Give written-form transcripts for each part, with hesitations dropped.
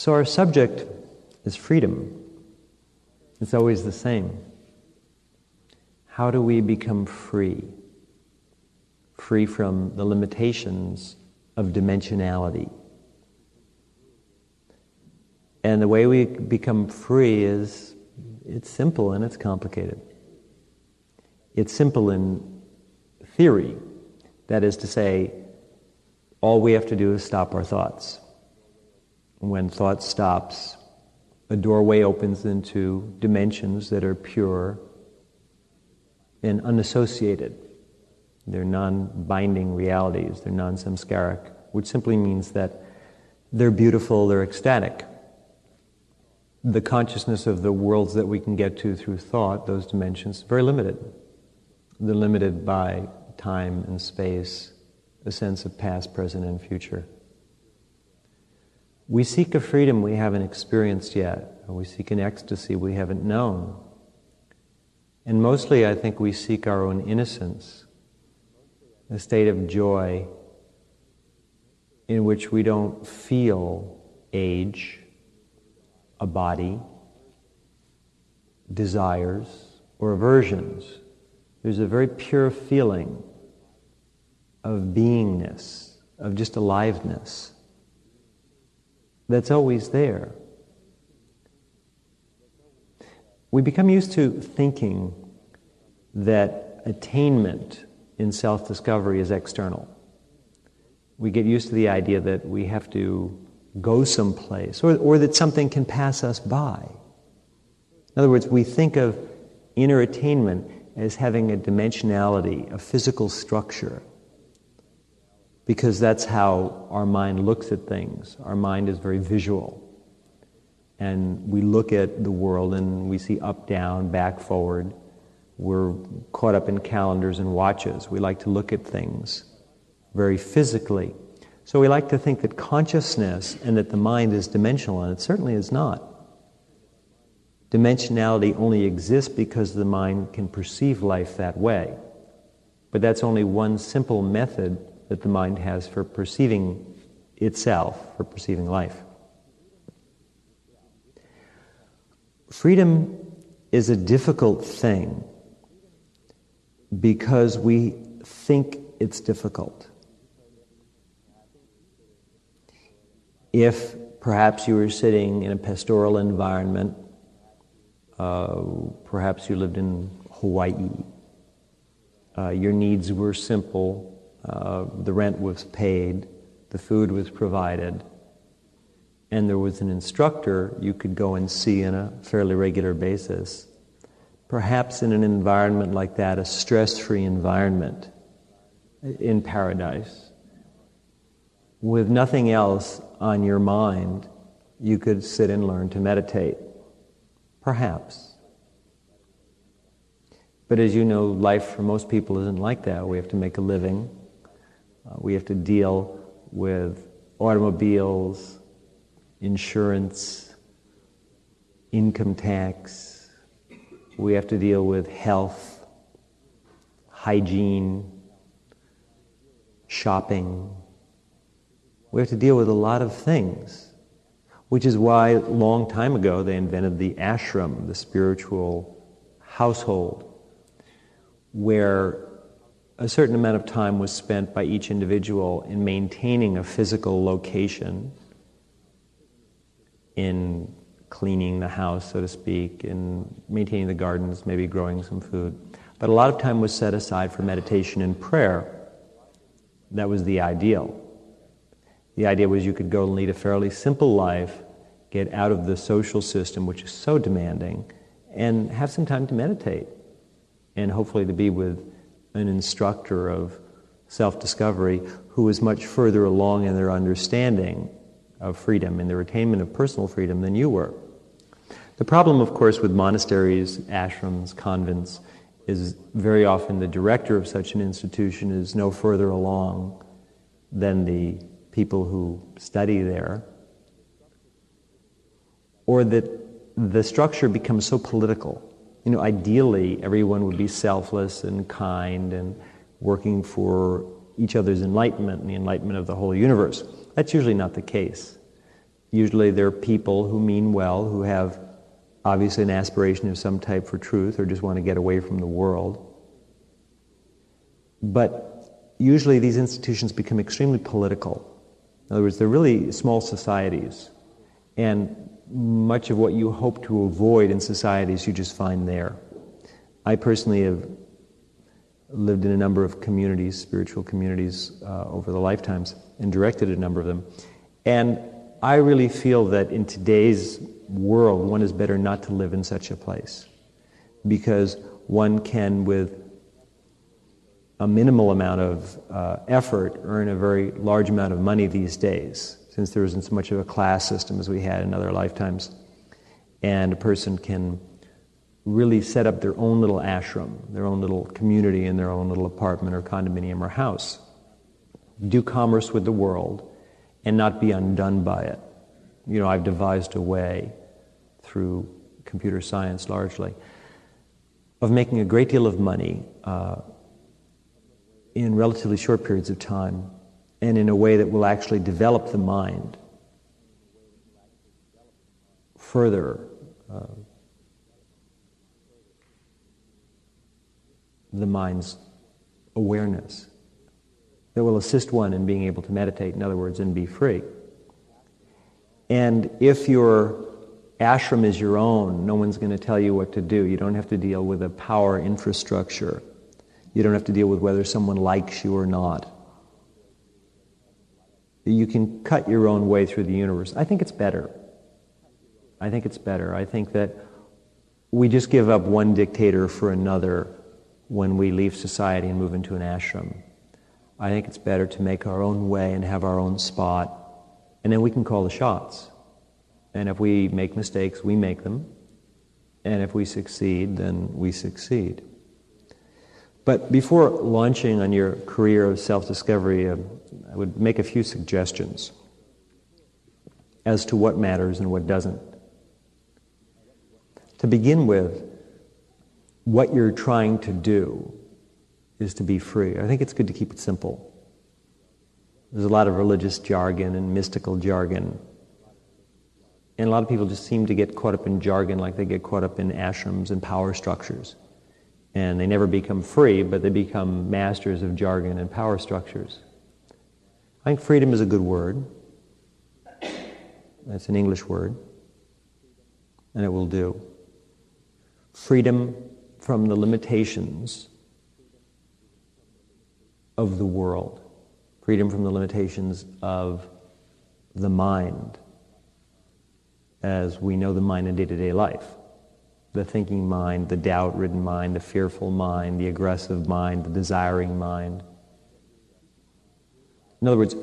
So our subject is freedom. It's always the same. How do we become free? Free from the limitations of dimensionality. And the way we become free is, it's simple and it's complicated. It's simple in theory. That is to say, all we have to do is stop our thoughts. When thought stops, a doorway opens into dimensions that are pure and unassociated. They're non-binding realities, they're non-samskaric, which simply means that they're beautiful, they're ecstatic. The consciousness of the worlds that we can get to through thought, those dimensions, very limited. They're limited by time and space, a sense of past, present, and future. We seek a freedom we haven't experienced yet, or we seek an ecstasy we haven't known. And mostly, I think we seek our own innocence, a state of joy in which we don't feel age, a body, desires, or aversions. There's a very pure feeling of beingness, of just aliveness, that's always there. We become used to thinking that attainment in self-discovery is external. We get used to the idea that we have to go someplace, or that something can pass us by. In other words, we think of inner attainment as having a dimensionality, a physical structure, because that's how our mind looks at things. Our mind is very visual. And we look at the world and we see up, down, back, forward. We're caught up in calendars and watches. We like to look at things very physically. So we like to think that consciousness and that the mind is dimensional, and it certainly is not. Dimensionality only exists because the mind can perceive life that way. But that's only one simple method that the mind has for perceiving itself, for perceiving life. Freedom is a difficult thing because we think it's difficult. If perhaps you were sitting in a pastoral environment, perhaps you lived in Hawaii, your needs were simple, the rent was paid, the food was provided, and there was an instructor you could go and see on a fairly regular basis. Perhaps in an environment like that, a stress-free environment in paradise, with nothing else on your mind, you could sit and learn to meditate. Perhaps. But as you know, life for most people isn't like that. We have to make a living. We have to deal with automobiles, insurance, income tax. We have to deal with health, hygiene, shopping. We have to deal with a lot of things, which is why a long time ago they invented the ashram, the spiritual household, where a certain amount of time was spent by each individual in maintaining a physical location, in cleaning the house, so to speak, in maintaining the gardens, maybe growing some food. But a lot of time was set aside for meditation and prayer. That was the ideal. The idea was you could go and lead a fairly simple life, get out of the social system, which is so demanding, and have some time to meditate, and hopefully to be with an instructor of self-discovery who is much further along in their understanding of freedom and their attainment of personal freedom than you were. The problem, of course, with monasteries, ashrams, convents, is very often the director of such an institution is no further along than the people who study there, or that the structure becomes so political. You know, ideally, everyone would be selfless and kind and working for each other's enlightenment and the enlightenment of the whole universe. That's usually not the case. Usually they're people who mean well, who have obviously an aspiration of some type for truth or just want to get away from the world. But usually these institutions become extremely political. In other words, they're really small societies. And much of what you hope to avoid in societies you just find there. I personally have lived in a number of communities, spiritual communities, over the lifetimes, and directed a number of them. And I really feel that in today's world, one is better not to live in such a place, because one can, with a minimal amount of effort, earn a very large amount of money these days, since there isn't so much of a class system as we had in other lifetimes. And a person can really set up their own little ashram, their own little community in their own little apartment or condominium or house, do commerce with the world, and not be undone by it. You know, I've devised a way, through computer science largely, of making a great deal of money in relatively short periods of time, and in a way that will actually develop the mind further, the mind's awareness, that will assist one in being able to meditate, in other words, and be free. And if your ashram is your own, no one's going to tell you what to do. You don't have to deal with a power infrastructure. You don't have to deal with whether someone likes you or not. You can cut your own way through the universe. I think it's better. I think it's better. I think that we just give up one dictator for another when we leave society and move into an ashram. I think it's better to make our own way and have our own spot, and then we can call the shots. And if we make mistakes, we make them. And if we succeed, then we succeed. But before launching on your career of self-discovery, I would make a few suggestions as to what matters and what doesn't. To begin with, what you're trying to do is to be free. I think it's good to keep it simple. There's a lot of religious jargon and mystical jargon. And a lot of people just seem to get caught up in jargon like they get caught up in ashrams and power structures. And they never become free, but they become masters of jargon and power structures. I think freedom is a good word. That's an English word. And it will do. Freedom from the limitations of the world. Freedom from the limitations of the mind, as we know the mind in day-to-day life. The thinking mind, the doubt-ridden mind, the fearful mind, the aggressive mind, the desiring mind. In other words,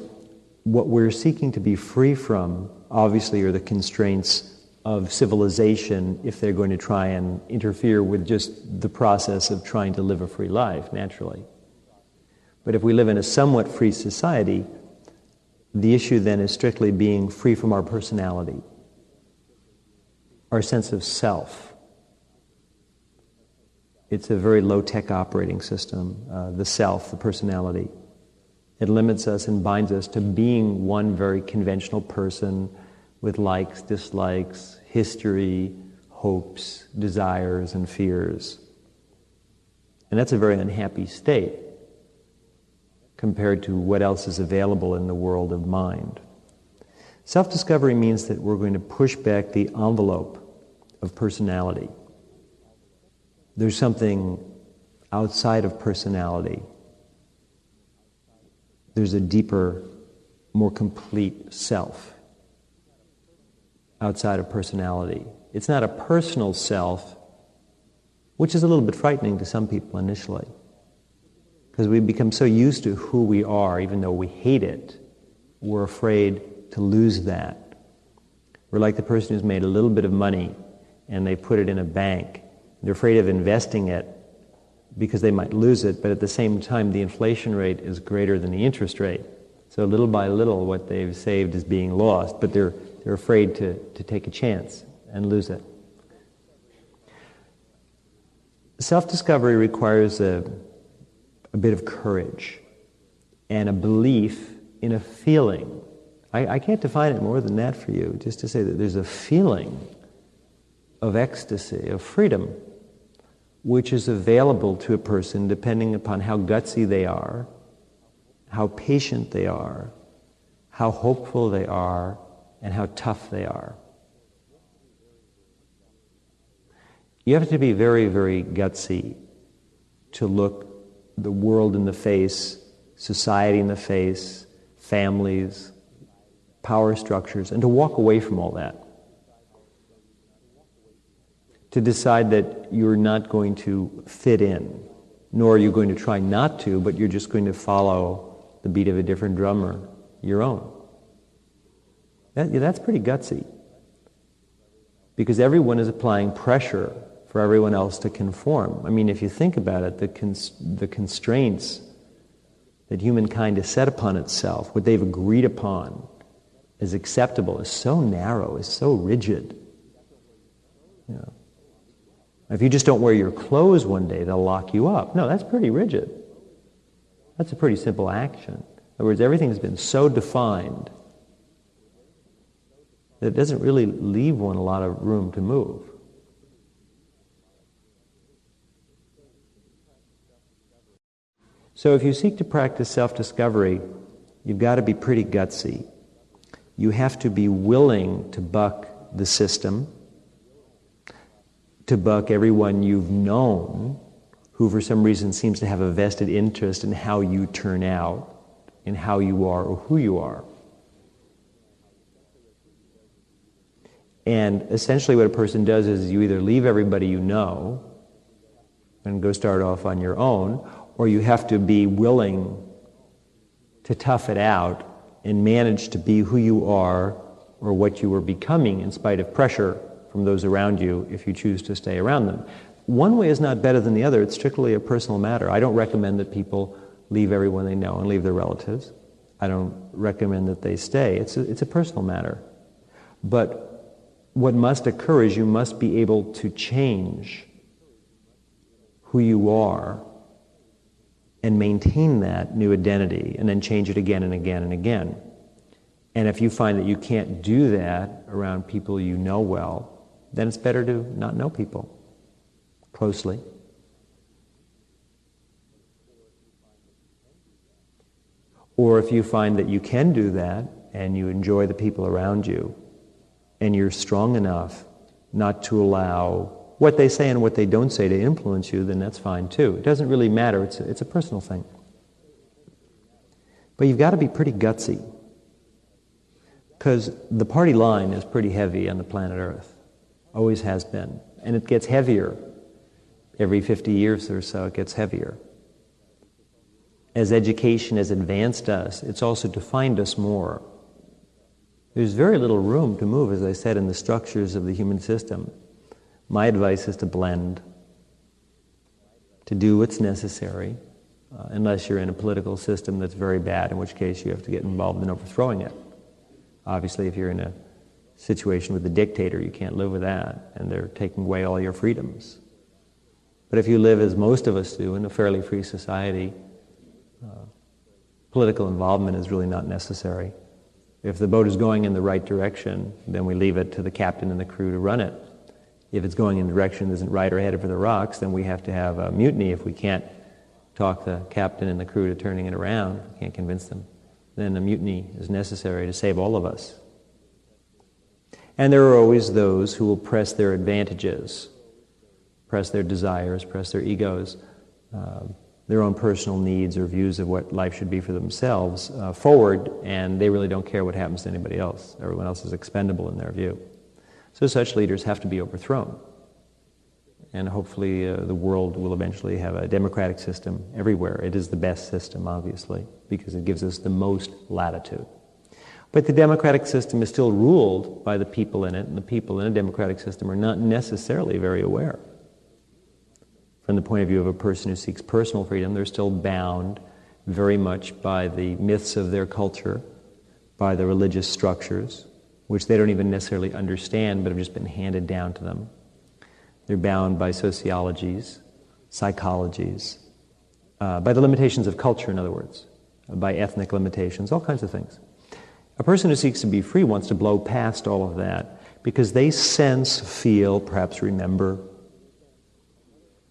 what we're seeking to be free from, obviously, are the constraints of civilization if they're going to try and interfere with just the process of trying to live a free life, naturally. But if we live in a somewhat free society, the issue then is strictly being free from our personality, our sense of self. It's a very low-tech operating system, the self, the personality. It limits us and binds us to being one very conventional person with likes, dislikes, history, hopes, desires, and fears. And that's a very unhappy state compared to what else is available in the world of mind. Self-discovery means that we're going to push back the envelope of personality. There's something outside of personality. There's a deeper, more complete self outside of personality. It's not a personal self, which is a little bit frightening to some people initially, because we become so used to who we are, even though we hate it, we're afraid to lose that. We're like the person who's made a little bit of money and they put it in a bank. They're afraid of investing it because they might lose it, but at the same time the inflation rate is greater than the interest rate. So little by little what they've saved is being lost, but they're afraid to take a chance and lose it. Self-discovery requires a bit of courage and a belief in a feeling I can't define it more than that for you, just to say that there's a feeling of ecstasy, of freedom, which is available to a person depending upon how gutsy they are, how patient they are, how hopeful they are, and how tough they are. You have to be very, very gutsy to look the world in the face, society in the face, families, power structures, and to walk away from all that. To decide that you're not going to fit in, nor are you going to try not to, but you're just going to follow the beat of a different drummer, your own. That's pretty gutsy. Because everyone is applying pressure for everyone else to conform. I mean, if you think about it, the constraints that humankind has set upon itself, what they've agreed upon as acceptable, is so narrow, is so rigid. You know, if you just don't wear your clothes one day, they'll lock you up. No, that's pretty rigid. That's a pretty simple action. In other words, everything's been so defined that it doesn't really leave one a lot of room to move. So if you seek to practice self-discovery, you've got to be pretty gutsy. You have to be willing to buck the system, to buck everyone you've known who for some reason seems to have a vested interest in how you turn out, in how you are or who you are. And essentially what a person does is you either leave everybody you know and go start off on your own, or you have to be willing to tough it out and manage to be who you are or what you are becoming in spite of pressure from those around you if you choose to stay around them. One way is not better than the other. It's strictly a personal matter. I don't recommend that people leave everyone they know and leave their relatives. I don't recommend that they stay. It's a personal matter. But what must occur is you must be able to change who you are and maintain that new identity and then change it again and again and again. And if you find that you can't do that around people you know well, then it's better to not know people closely. Or if you find that you can do that and you enjoy the people around you, and you're strong enough not to allow what they say and what they don't say to influence you, then that's fine too. It doesn't really matter. It's a personal thing. But you've got to be pretty gutsy, because the party line is pretty heavy on the planet Earth. Always has been. And it gets heavier. Every 50 years or so, it gets heavier. As education has advanced us, it's also defined us more. There's very little room to move, as I said, in the structures of the human system. My advice is to blend, to do what's necessary, unless you're in a political system that's very bad, in which case you have to get involved in overthrowing it. Obviously, if you're in a situation with a dictator, you can't live with that, and they're taking away all your freedoms. But if you live, as most of us do, in a fairly free society, political involvement is really not necessary. If the boat is going in the right direction, then we leave it to the captain and the crew to run it. If it's going in a direction that isn't right or headed for the rocks, then we have to have a mutiny if we can't talk the captain and the crew to turning it around. We can't convince them. Then a mutiny is necessary to save all of us. And there are always those who will press their advantages, press their desires, press their egos, their own personal needs or views of what life should be for themselves forward, and they really don't care what happens to anybody else. Everyone else is expendable in their view. So such leaders have to be overthrown. And hopefully the world will eventually have a democratic system everywhere. It is the best system, obviously, because it gives us the most latitude. But the democratic system is still ruled by the people in it, and the people in a democratic system are not necessarily very aware. From the point of view of a person who seeks personal freedom, they're still bound very much by the myths of their culture, by the religious structures, which they don't even necessarily understand but have just been handed down to them. They're bound by sociologies, psychologies, by the limitations of culture, in other words, by ethnic limitations, all kinds of things. A person who seeks to be free wants to blow past all of that because they sense, feel, perhaps remember,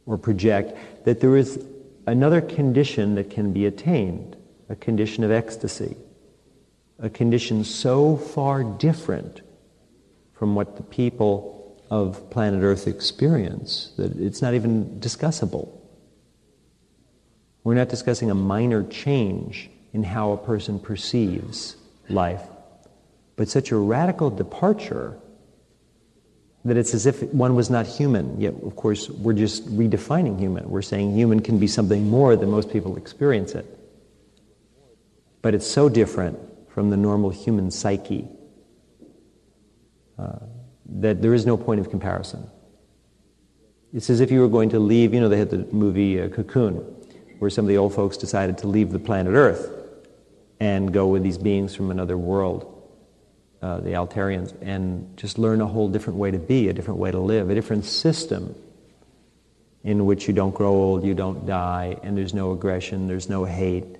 or project that there is another condition that can be attained, a condition of ecstasy, a condition so far different from what the people of planet Earth experience that it's not even discussable. We're not discussing a minor change in how a person perceives life, but such a radical departure that it's as if one was not human. Yet, of course, we're just redefining human. We're saying human can be something more than most people experience it. But it's so different from the normal human psyche that there is no point of comparison. It's as if you were going to leave, they had the movie Cocoon, where some of the old folks decided to leave the planet Earth and go with these beings from another world, the Altarians, and just learn a whole different way to be, a different way to live, a different system in which you don't grow old, you don't die, and there's no aggression, there's no hate.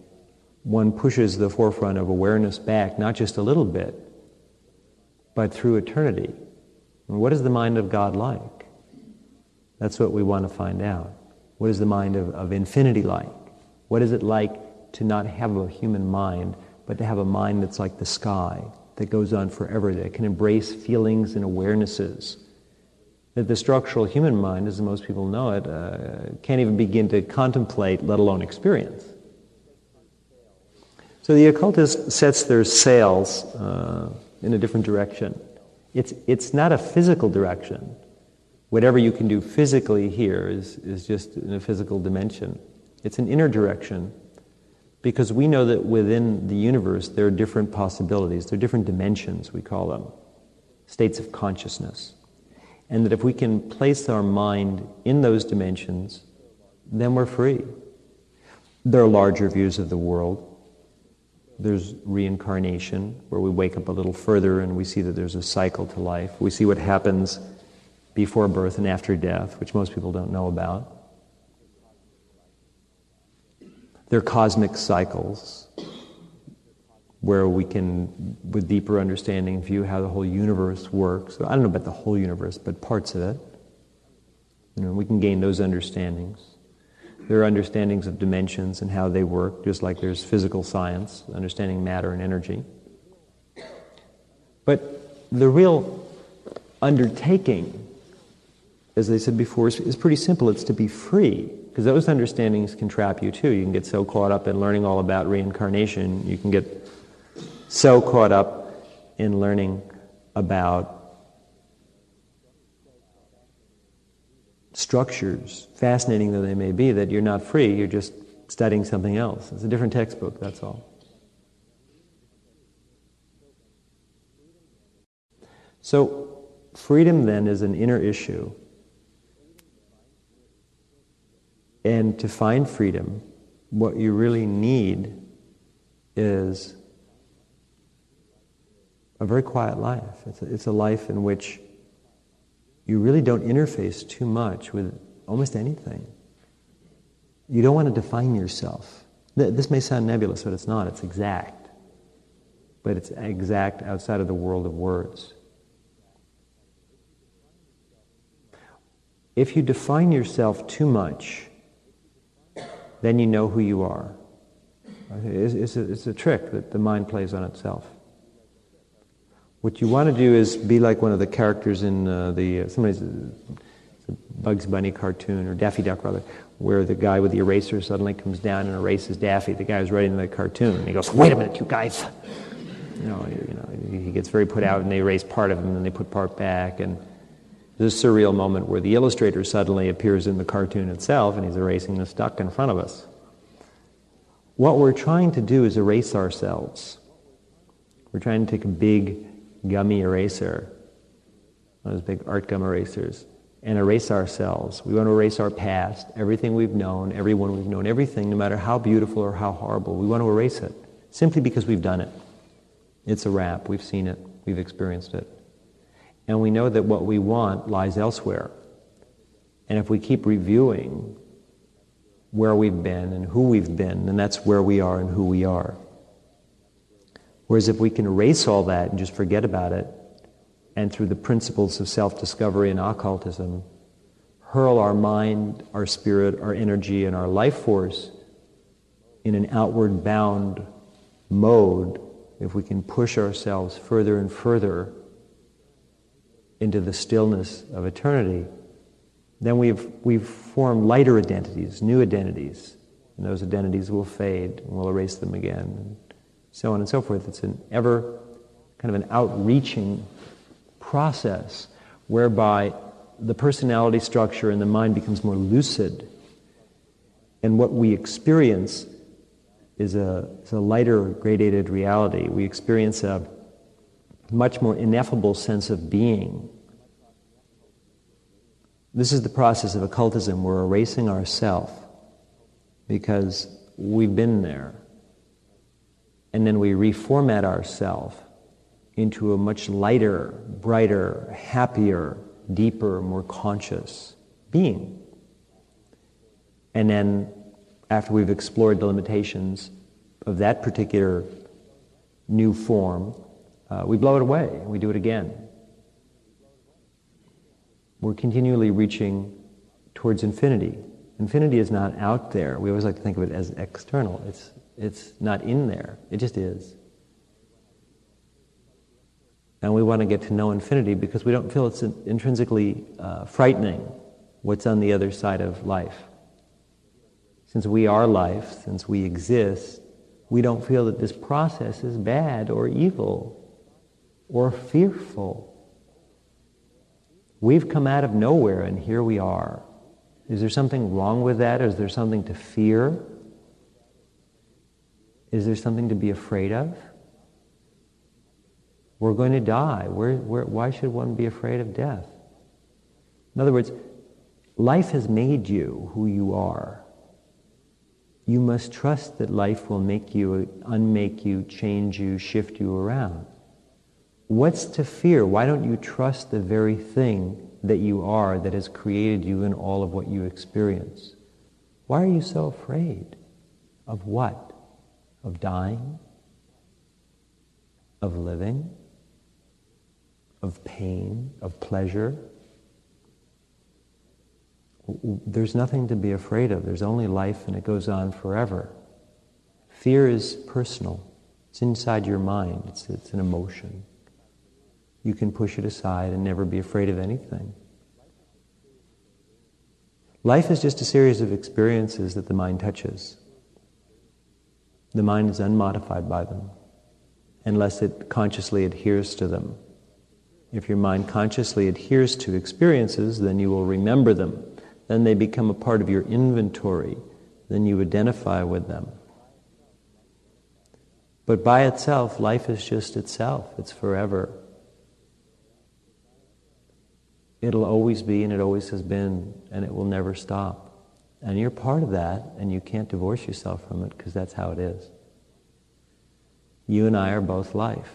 One pushes the forefront of awareness back, not just a little bit, but through eternity. And what is the mind of God like? That's what we want to find out. What is the mind of infinity like? What is it like to not have a human mind, but to have a mind that's like the sky, that goes on forever, that can embrace feelings and awarenesses? That the structural human mind, as most people know it, can't even begin to contemplate, let alone experience. So the occultist sets their sails in a different direction. It's not a physical direction. Whatever you can do physically here is just in a physical dimension. It's an inner direction, because we know that within the universe there are different possibilities, there are different dimensions, we call them, states of consciousness. And that if we can place our mind in those dimensions, then we're free. There are larger views of the world. There's reincarnation, where we wake up a little further and we see that there's a cycle to life. We see what happens before birth and after death, which most people don't know about. There are cosmic cycles, where we can, with deeper understanding, view how the whole universe works. I don't know about the whole universe, but parts of it. We can gain those understandings. There are understandings of dimensions and how they work, just like there's physical science, understanding matter and energy. But the real undertaking, as I said before, is pretty simple. It's to be free, because those understandings can trap you too. You can get so caught up in learning all about reincarnation, you can get so caught up in learning about structures, fascinating though they may be, that you're not free, you're just studying something else. It's a different textbook, that's all. So, freedom then is an inner issue. And to find freedom, what you really need is a very quiet life. It's a life in which you really don't interface too much with almost anything. You don't want to define yourself. This may sound nebulous, but it's not. It's exact. But it's exact outside of the world of words. If you define yourself too much, then you know who you are. It's a trick that the mind plays on itself. What you want to do is be like one of the characters in somebody's Bugs Bunny cartoon, or Daffy Duck rather, where the guy with the eraser suddenly comes down and erases Daffy, the guy who's writing the cartoon, and he goes, "Wait a minute, you guys!" He gets very put out, and they erase part of him, and then they put part back, and there's a surreal moment where the illustrator suddenly appears in the cartoon itself, and he's erasing the stuck in front of us. What we're trying to do is erase ourselves. We're trying to take a big gummy eraser, one of those big art gum erasers, and erase ourselves. We want to erase our past, everything we've known, everyone we've known, everything, no matter how beautiful or how horrible. We want to erase it, simply because we've done it. It's a wrap. We've seen it. We've experienced it. And we know that what we want lies elsewhere. And if we keep reviewing where we've been and who we've been, then that's where we are and who we are. Whereas if we can erase all that and just forget about it, and through the principles of self-discovery and occultism, hurl our mind, our spirit, our energy, and our life force in an outward-bound mode, if we can push ourselves further and further into the stillness of eternity, then we've formed lighter identities, new identities, and those identities will fade, and we'll erase them again, and so on and so forth. It's an ever kind of an outreaching process whereby the personality structure in the mind becomes more lucid, and what we experience is a lighter gradated reality. We experience a much more ineffable sense of being. This is the process of occultism. We're erasing ourself because we've been there. And then we reformat ourself into a much lighter, brighter, happier, deeper, more conscious being. And then after we've explored the limitations of that particular new form, we blow it away and we do it again. We're continually reaching towards infinity. Infinity is not out there. We always like to think of it as external. It's not in there. It just is. And we want to get to know infinity because we don't feel it's intrinsically frightening what's on the other side of life. Since we are life, since we exist, we don't feel that this process is bad or evil or fearful. We've come out of nowhere and here we are. Is there something wrong with that? Is there something to fear? Is there something to be afraid of? We're going to die. Why should one be afraid of death? In other words, life has made you who you are. You must trust that life will make you, unmake you, change you, shift you around. What's to fear? Why don't you trust the very thing that you are that has created you and all of what you experience? Why are you so afraid? Of what? Of dying? Of living? Of pain? Of pleasure? There's nothing to be afraid of. There's only life and it goes on forever. Fear is personal. It's inside your mind. It's an emotion. You can push it aside and never be afraid of anything. Life is just a series of experiences that the mind touches. The mind is unmodified by them, unless it consciously adheres to them. If your mind consciously adheres to experiences, then you will remember them. Then they become a part of your inventory. Then you identify with them. But by itself, life is just itself. It's forever. It'll always be, and it always has been, and it will never stop. And you're part of that, and you can't divorce yourself from it, because that's how it is. You and I are both life.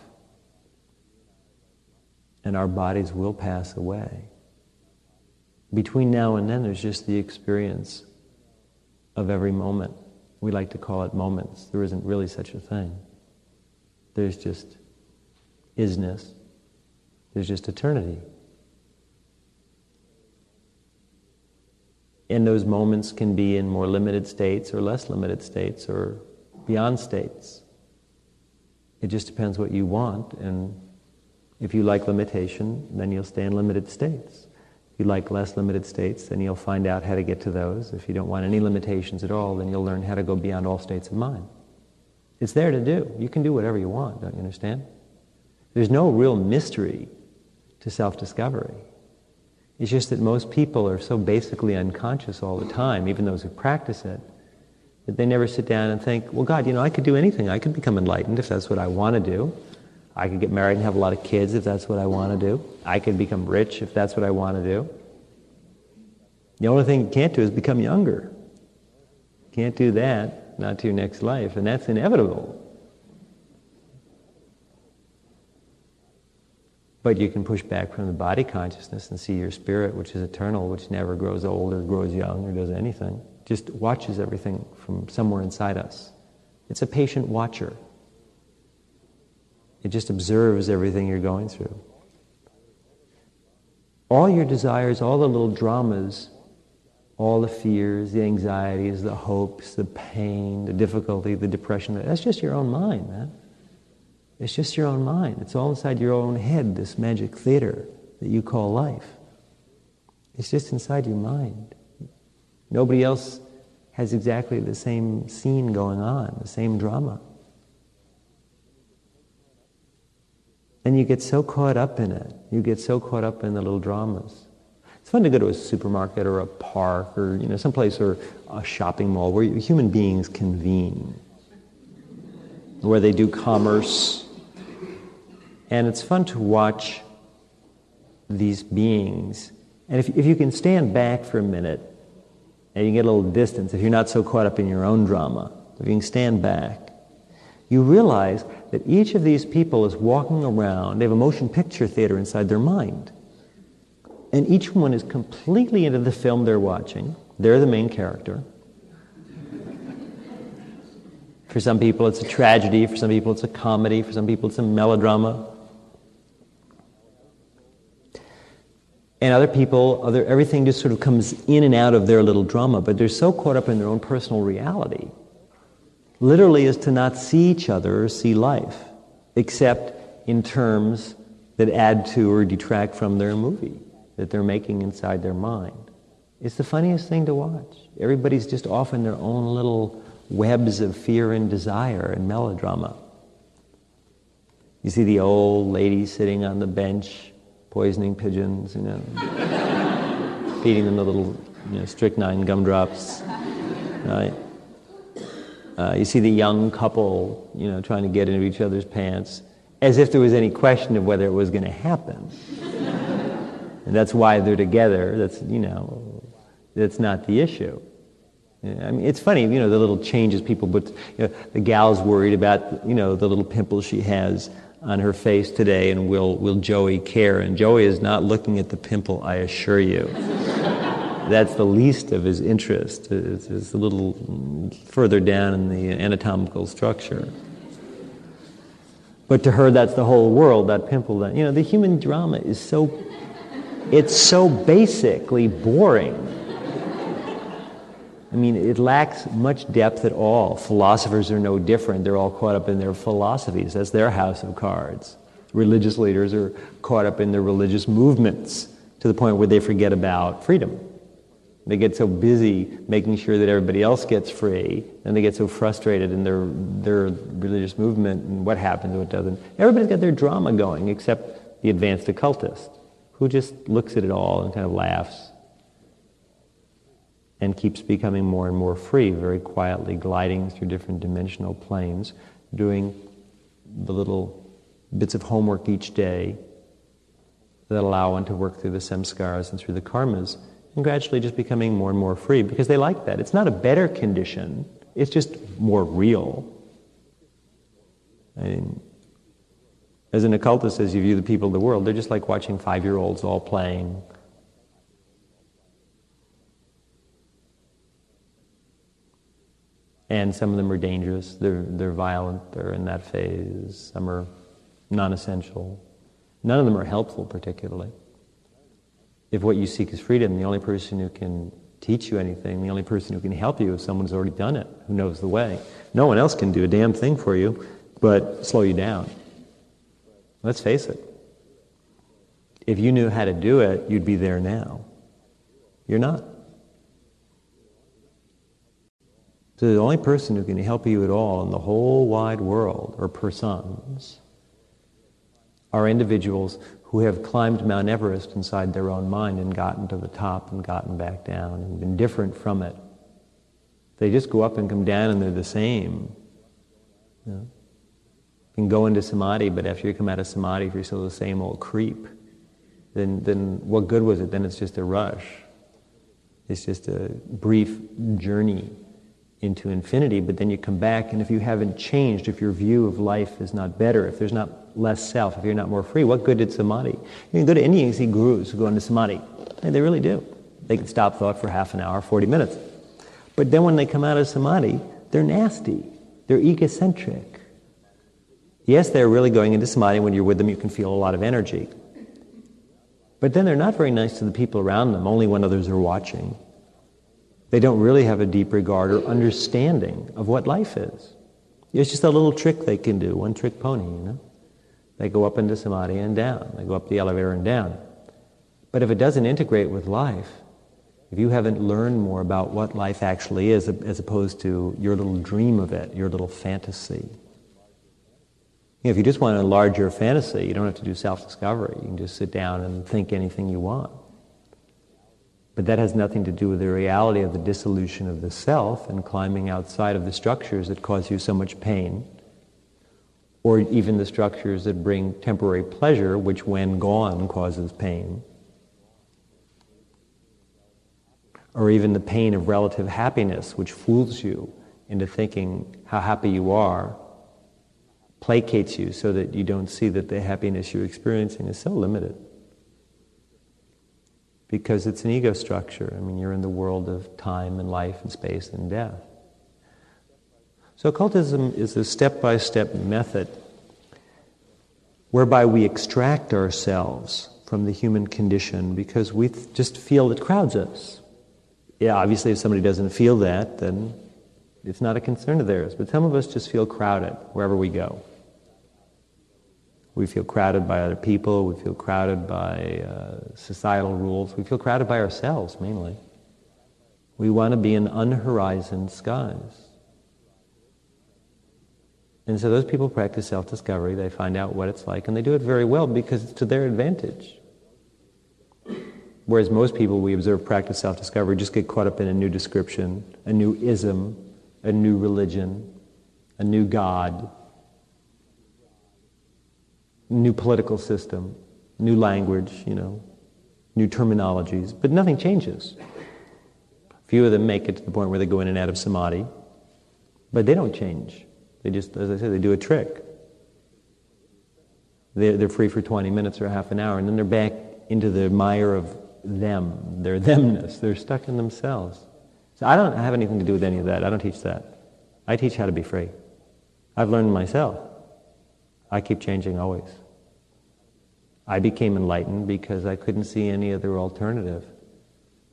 And our bodies will pass away. Between now and then, there's just the experience of every moment. We like to call it moments. There isn't really such a thing. There's just isness. There's just eternity. And those moments can be in more limited states or less limited states or beyond states. It just depends what you want, and if you like limitation, then you'll stay in limited states. If you like less limited states, then you'll find out how to get to those. If you don't want any limitations at all, then you'll learn how to go beyond all states of mind. It's there to do. You can do whatever you want, don't you understand? There's no real mystery to self-discovery. It's just that most people are so basically unconscious all the time, even those who practice it, that they never sit down and think, well, God, I could do anything. I could become enlightened if that's what I want to do. I could get married and have a lot of kids if that's what I want to do. I could become rich if that's what I want to do. The only thing you can't do is become younger. Can't do that, not to your next life, and that's inevitable. But you can push back from the body consciousness and see your spirit, which is eternal, which never grows old or grows young or does anything. Just watches everything from somewhere inside us. It's a patient watcher. It just observes everything you're going through. All your desires, all the little dramas, all the fears, the anxieties, the hopes, the pain, the difficulty, the depression, that's just your own mind, man. It's just your own mind. It's all inside your own head, this magic theater that you call life. It's just inside your mind. Nobody else has exactly the same scene going on, the same drama. And you get so caught up in it. You get so caught up in the little dramas. It's fun to go to a supermarket or a park or someplace or a shopping mall where human beings convene, where they do commerce. And it's fun to watch these beings. And if you can stand back for a minute and you get a little distance, if you're not so caught up in your own drama, if you can stand back, you realize that each of these people is walking around. They have a motion picture theater inside their mind. And each one is completely into the film they're watching. They're the main character. For some people it's a tragedy, for some people it's a comedy, for some people it's a melodrama. And other people, everything just sort of comes in and out of their little drama, but they're so caught up in their own personal reality, literally as to not see each other or see life, except in terms that add to or detract from their movie that they're making inside their mind. It's the funniest thing to watch. Everybody's just off in their own little webs of fear and desire and melodrama. You see the old lady sitting on the bench, poisoning pigeons, feeding them the little strychnine gumdrops, right? You see the young couple, trying to get into each other's pants, as if there was any question of whether it was going to happen. And that's why they're together. That's not the issue. I mean, it's funny, the little changes people, but the gal's worried about, the little pimple she has on her face today, and will Joey care? And Joey is not looking at the pimple, I assure you. That's the least of his interest. It's a little further down in the anatomical structure. But to her, that's the whole world, that pimple. The human drama is so basically boring. I mean, it lacks much depth at all. Philosophers are no different. They're all caught up in their philosophies. That's their house of cards. Religious leaders are caught up in their religious movements to the point where they forget about freedom. They get so busy making sure that everybody else gets free, and they get so frustrated in their religious movement and what happens and what doesn't. Everybody's got their drama going except the advanced occultist, who just looks at it all and kind of laughs and keeps becoming more and more free, very quietly gliding through different dimensional planes, doing the little bits of homework each day that allow one to work through the samskaras and through the karmas, and gradually just becoming more and more free, because they like that. It's not a better condition, it's just more real. I mean, as an occultist, as you view the people of the world, they're just like watching 5-year-olds all playing. And some of them are dangerous, they're violent, they're in that phase. Some are non-essential. None of them are helpful particularly. If what you seek is freedom, the only person who can teach you anything, the only person who can help you is someone who's already done it, who knows the way. No one else can do a damn thing for you but slow you down. Let's face it. If you knew how to do it, you'd be there now. You're not. So the only person who can help you at all in the whole wide world, or persons, are individuals who have climbed Mount Everest inside their own mind and gotten to the top and gotten back down and been different from it. They just go up and come down and they're the same. You can go into samadhi, but after you come out of samadhi, if you're still the same old creep, then what good was it? Then it's just a rush. It's just a brief journey into infinity, but then you come back, and if you haven't changed, if your view of life is not better, if there's not less self, if you're not more free, what good did samadhi? You can go to India and see gurus who go into samadhi. And they really do. They can stop thought for half an hour, 40 minutes. But then when they come out of samadhi, they're nasty. They're egocentric. Yes, they're really going into samadhi. When you're with them, you can feel a lot of energy. But then they're not very nice to the people around them, only when others are watching. They don't really have a deep regard or understanding of what life is. It's just a little trick they can do, one-trick pony, you know. They go up into samadhi and down. They go up the elevator and down. But if it doesn't integrate with life, if you haven't learned more about what life actually is, as opposed to your little dream of it, your little fantasy. You know, if you just want to enlarge your fantasy, you don't have to do self-discovery. You can just sit down and think anything you want. But that has nothing to do with the reality of the dissolution of the self and climbing outside of the structures that cause you so much pain, or even the structures that bring temporary pleasure, which when gone causes pain, or even the pain of relative happiness, which fools you into thinking how happy you are, placates you so that you don't see that the happiness you're experiencing is so limited. Because it's an ego structure. I mean, you're in the world of time and life and space and death. So occultism is a step-by-step method whereby we extract ourselves from the human condition because we just feel it crowds us. Yeah, obviously if somebody doesn't feel that, then it's not a concern of theirs. But some of us just feel crowded wherever we go. We feel crowded by other people, we feel crowded by societal rules, we feel crowded by ourselves mainly. We want to be in unhorizoned skies. And so those people practice self-discovery, they find out what it's like, and they do it very well because it's to their advantage. Whereas most people we observe practice self-discovery just get caught up in a new description, a new ism, a new religion, a new God, new political system, new language, you know, new terminologies, but nothing changes. Few of them make it to the point where they go in and out of samadhi, but they don't change. They just, as I said, they do a trick. They're free for 20 minutes or half an hour, and then they're back into the mire of them, their themness. They're stuck in themselves. So I don't have anything to do with any of that. I don't teach that. I teach how to be free. I've learned myself. I keep changing always. I became enlightened because I couldn't see any other alternative.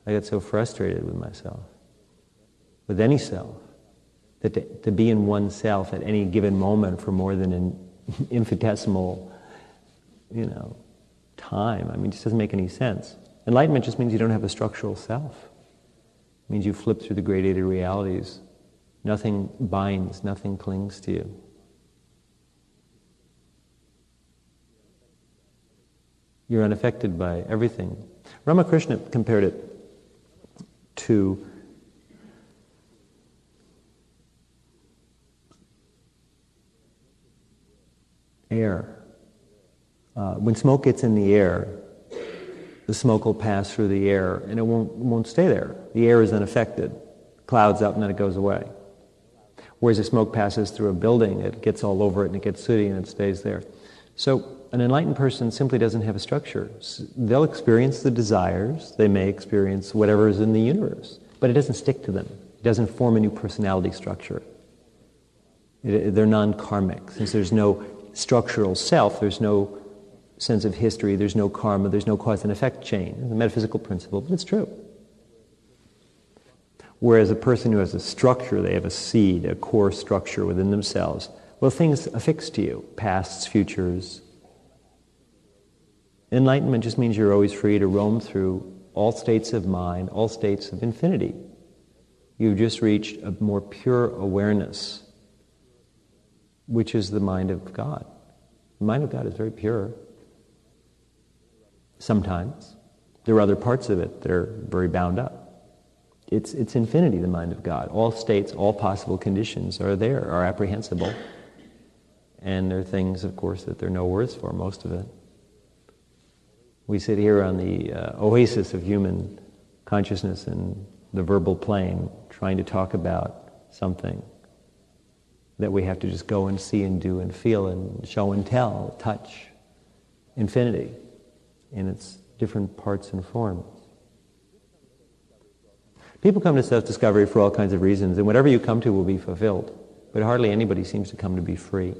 I got so frustrated with myself, with any self, that to be in oneself at any given moment for more than an infinitesimal, you know, time, I mean, it just doesn't make any sense. Enlightenment just means you don't have a structural self. It means you flip through the gradated realities. Nothing binds, nothing clings to you. You're unaffected by everything. Ramakrishna compared it to air. When smoke gets in the air, the smoke will pass through the air and it won't stay there. The air is unaffected. Clouds up and then it goes away. Whereas if smoke passes through a building, it gets all over it and it gets sooty and it stays there. So an enlightened person simply doesn't have a structure. They'll experience the desires, they may experience whatever is in the universe, but it doesn't stick to them. It doesn't form a new personality structure. They're non-karmic. Since there's no structural self, there's no sense of history, there's no karma, there's no cause and effect chain. It's a metaphysical principle, but it's true. Whereas a person who has a structure, they have a seed, a core structure within themselves, well, things affix to you, pasts, futures. Enlightenment just means you're always free to roam through all states of mind, all states of infinity. You've just reached a more pure awareness, which is the mind of God. The mind of God is very pure. Sometimes. There are other parts of it that are very bound up. It's infinity, the mind of God. All states, all possible conditions are there, are apprehensible. And there are things, of course, that there are no words for, most of it. We sit here on the oasis of human consciousness in the verbal plane, trying to talk about something that we have to just go and see and do and feel and show and tell, touch, infinity in its different parts and forms. People come to self-discovery for all kinds of reasons, and whatever you come to will be fulfilled. But hardly anybody seems to come to be free.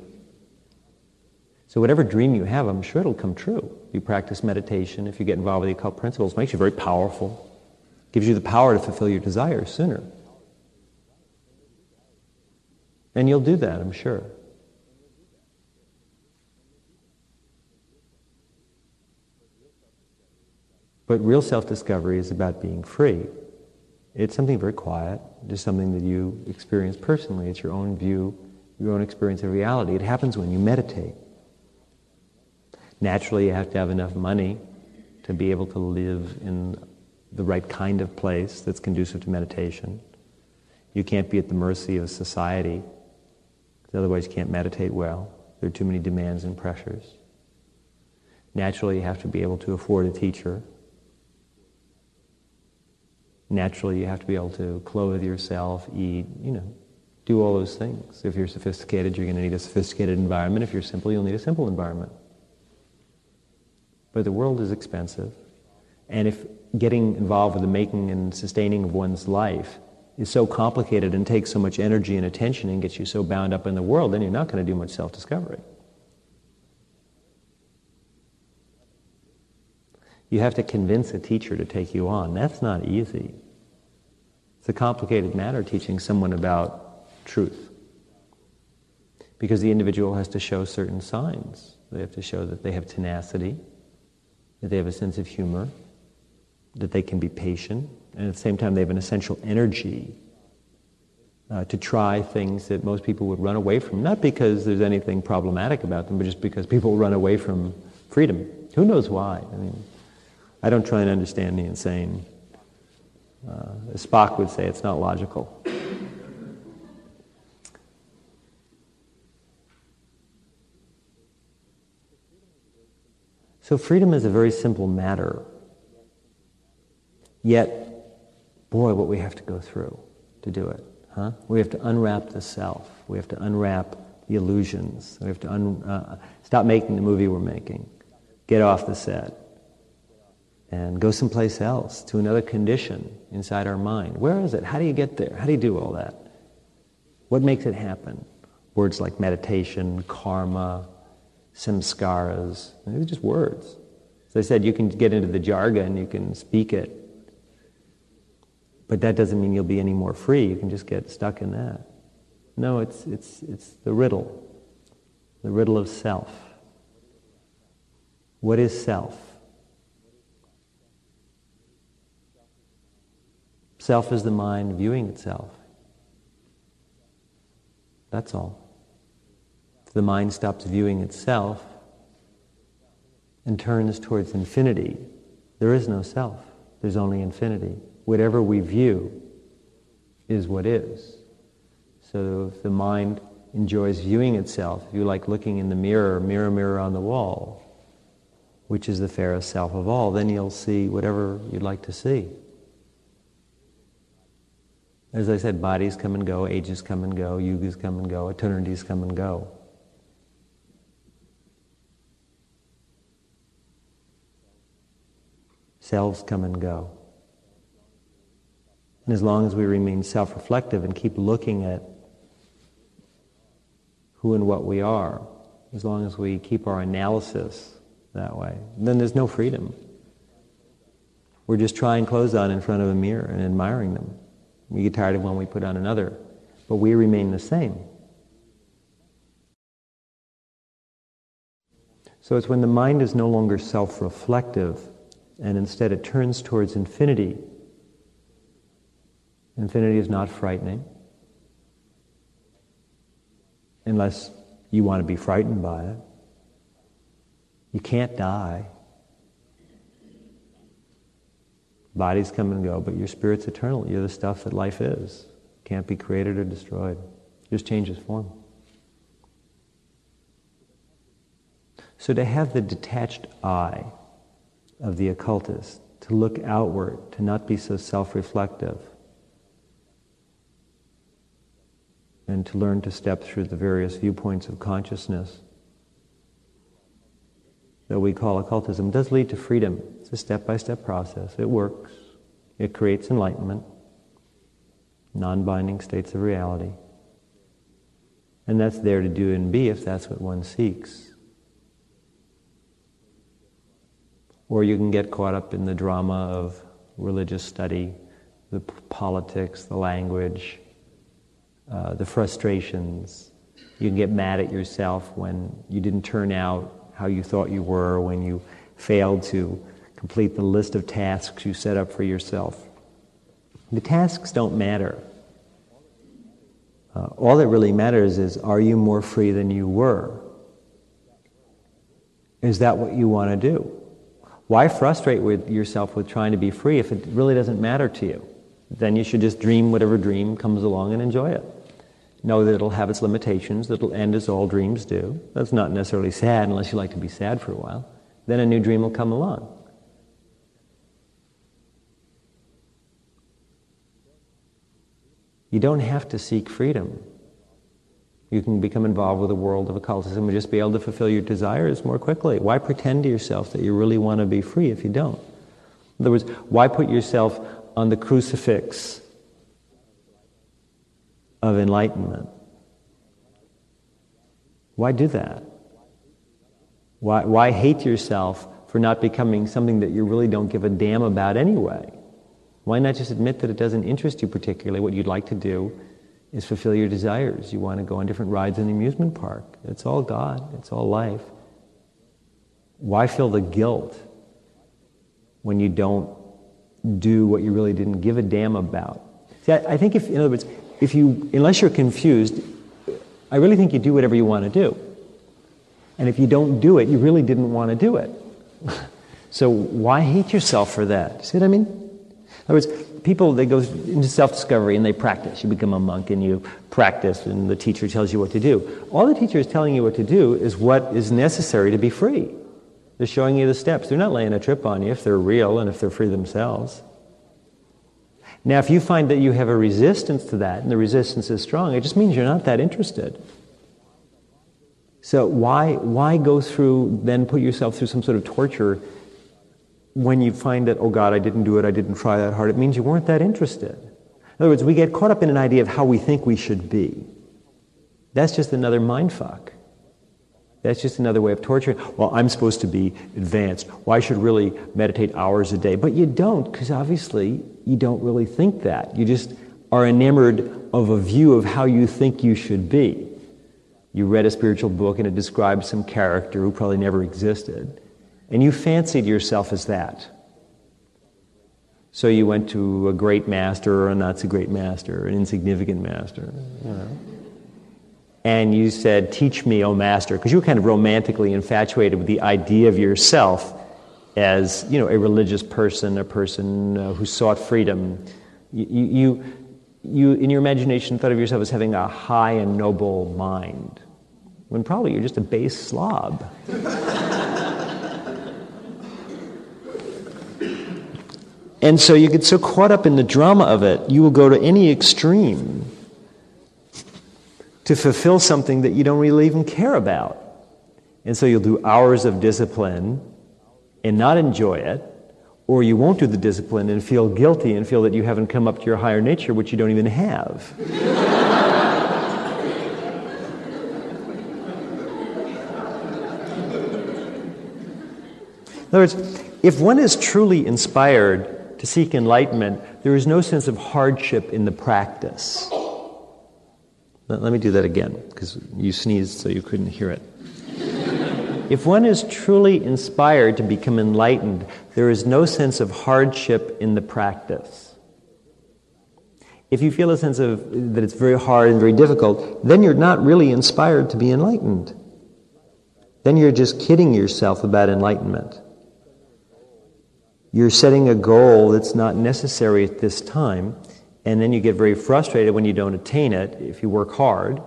So whatever dream you have, I'm sure it'll come true. You practice meditation, if you get involved with the occult principles, it makes you very powerful. Gives you the power to fulfill your desires sooner. And you'll do that, I'm sure. But real self-discovery is about being free. It's something very quiet, just something that you experience personally. It's your own view, your own experience of reality. It happens when you meditate. Naturally, you have to have enough money to be able to live in the right kind of place that's conducive to meditation. You can't be at the mercy of society, because otherwise you can't meditate well. There are too many demands and pressures. Naturally, you have to be able to afford a teacher. Naturally, you have to be able to clothe yourself, eat, do all those things. If you're sophisticated, you're going to need a sophisticated environment. If you're simple, you'll need a simple environment. But the world is expensive. And if getting involved with the making and sustaining of one's life is so complicated and takes so much energy and attention and gets you so bound up in the world, then you're not going to do much self-discovery. You have to convince a teacher to take you on. That's not easy. It's a complicated matter teaching someone about truth. Because the individual has to show certain signs. They have to show that they have tenacity, that they have a sense of humor, that they can be patient, and at the same time they have an essential energy to try things that most people would run away from, not because there's anything problematic about them, but just because people run away from freedom. Who knows why? I don't try and understand the insane. As Spock would say, it's not logical. So freedom is a very simple matter. Yet, boy, what we have to go through to do it. We have to unwrap the self. We have to unwrap the illusions. We have to stop making the movie we're making. Get off the set. And go someplace else, to another condition inside our mind. Where is it? How do you get there? How do you do all that? What makes it happen? Words like meditation, karma, samskaras. These are just words. As I said, you can get into the jargon, you can speak it. But that doesn't mean you'll be any more free. You can just get stuck in that. No, it's the riddle of self. What is self? Self is the mind viewing itself. That's all. If the mind stops viewing itself and turns towards infinity, there is no self. There's only infinity. Whatever we view is what is. So if the mind enjoys viewing itself, if you like looking in the mirror, mirror, mirror on the wall, which is the fairest self of all, then you'll see whatever you'd like to see. As I said, bodies come and go, ages come and go, yugas come and go, eternities come and go. Selves come and go. And as long as we remain self-reflective and keep looking at who and what we are, as long as we keep our analysis that way, then there's no freedom. We're just trying clothes on in front of a mirror and admiring them. We get tired of one, we put on another. But we remain the same. So it's when the mind is no longer self-reflective and instead it turns towards infinity. Infinity is not frightening. Unless you want to be frightened by it. You can't die. Bodies come and go, but your spirit's eternal. You're the stuff that life is. Can't be created or destroyed. Just changes form. So to have the detached eye of the occultist, to look outward, to not be so self-reflective, and to learn to step through the various viewpoints of consciousness that we call occultism, does lead to freedom. It's a step-by-step process. It works. It creates enlightenment, non-binding states of reality. And that's there to do and be if that's what one seeks. Or you can get caught up in the drama of religious study, the politics, the language, the frustrations. You can get mad at yourself when you didn't turn out how you thought you were, when you failed to complete the list of tasks you set up for yourself. The tasks don't matter. All that really matters is, are you more free than you were? Is that what you want to do? Why frustrate yourself with trying to be free if it really doesn't matter to you? Then you should just dream whatever dream comes along and enjoy it. Know that it'll have its limitations, that it'll end as all dreams do. That's not necessarily sad unless you like to be sad for a while. Then a new dream will come along. You don't have to seek freedom. You can become involved with the world of occultism and just be able to fulfill your desires more quickly. Why pretend to yourself that you really want to be free if you don't? In other words, why put yourself on the crucifix of enlightenment? Why do that? Why hate yourself for not becoming something that you really don't give a damn about anyway? Why not just admit that it doesn't interest you particularly? What you'd like to do is fulfill your desires. You want to go on different rides in the amusement park. It's all God. It's all life. Why feel the guilt when you don't do what you really didn't give a damn about? See, I think in other words, unless you're confused, I really think you do whatever you want to do. And if you don't do it, you really didn't want to do it. So why hate yourself for that? See what I mean? In other words, people, they go into self-discovery and they practice. You become a monk and you practice and the teacher tells you what to do. All the teacher is telling you what to do is what is necessary to be free. They're showing you the steps. They're not laying a trip on you if they're real and if they're free themselves. Now, if you find that you have a resistance to that and the resistance is strong, it just means you're not that interested. So why go through, then put yourself through some sort of torture when you find that, oh God, I didn't do it, I didn't try that hard? It means you weren't that interested. In other words, we get caught up in an idea of how we think we should be. That's just another mindfuck. That's just another way of torturing. Well, I'm supposed to be advanced. Well, I should really meditate hours a day. But you don't, because obviously you don't really think that. You just are enamored of a view of how you think you should be. You read a spiritual book and it describes some character who probably never existed. And you fancied yourself as that. So you went to a great master or a not so great master, an insignificant master, you know. And you said, teach me, O master, because you were kind of romantically infatuated with the idea of yourself as, you know, a religious person, a person who sought freedom. You in your imagination thought of yourself as having a high and noble mind, when probably you're just a base slob. And so you get so caught up in the drama of it, you will go to any extreme to fulfill something that you don't really even care about. And so you'll do hours of discipline and not enjoy it, or you won't do the discipline and feel guilty and feel that you haven't come up to your higher nature, which you don't even have. In other words, if one is truly inspired to seek enlightenment, there is no sense of hardship in the practice. Let me do that again, because you sneezed so you couldn't hear it. If one is truly inspired to become enlightened, there is no sense of hardship in the practice. If you feel a sense of that it's very hard and very difficult, then you're not really inspired to be enlightened. Then you're just kidding yourself about enlightenment. You're setting a goal that's not necessary at this time, and then you get very frustrated when you don't attain it, if you work hard,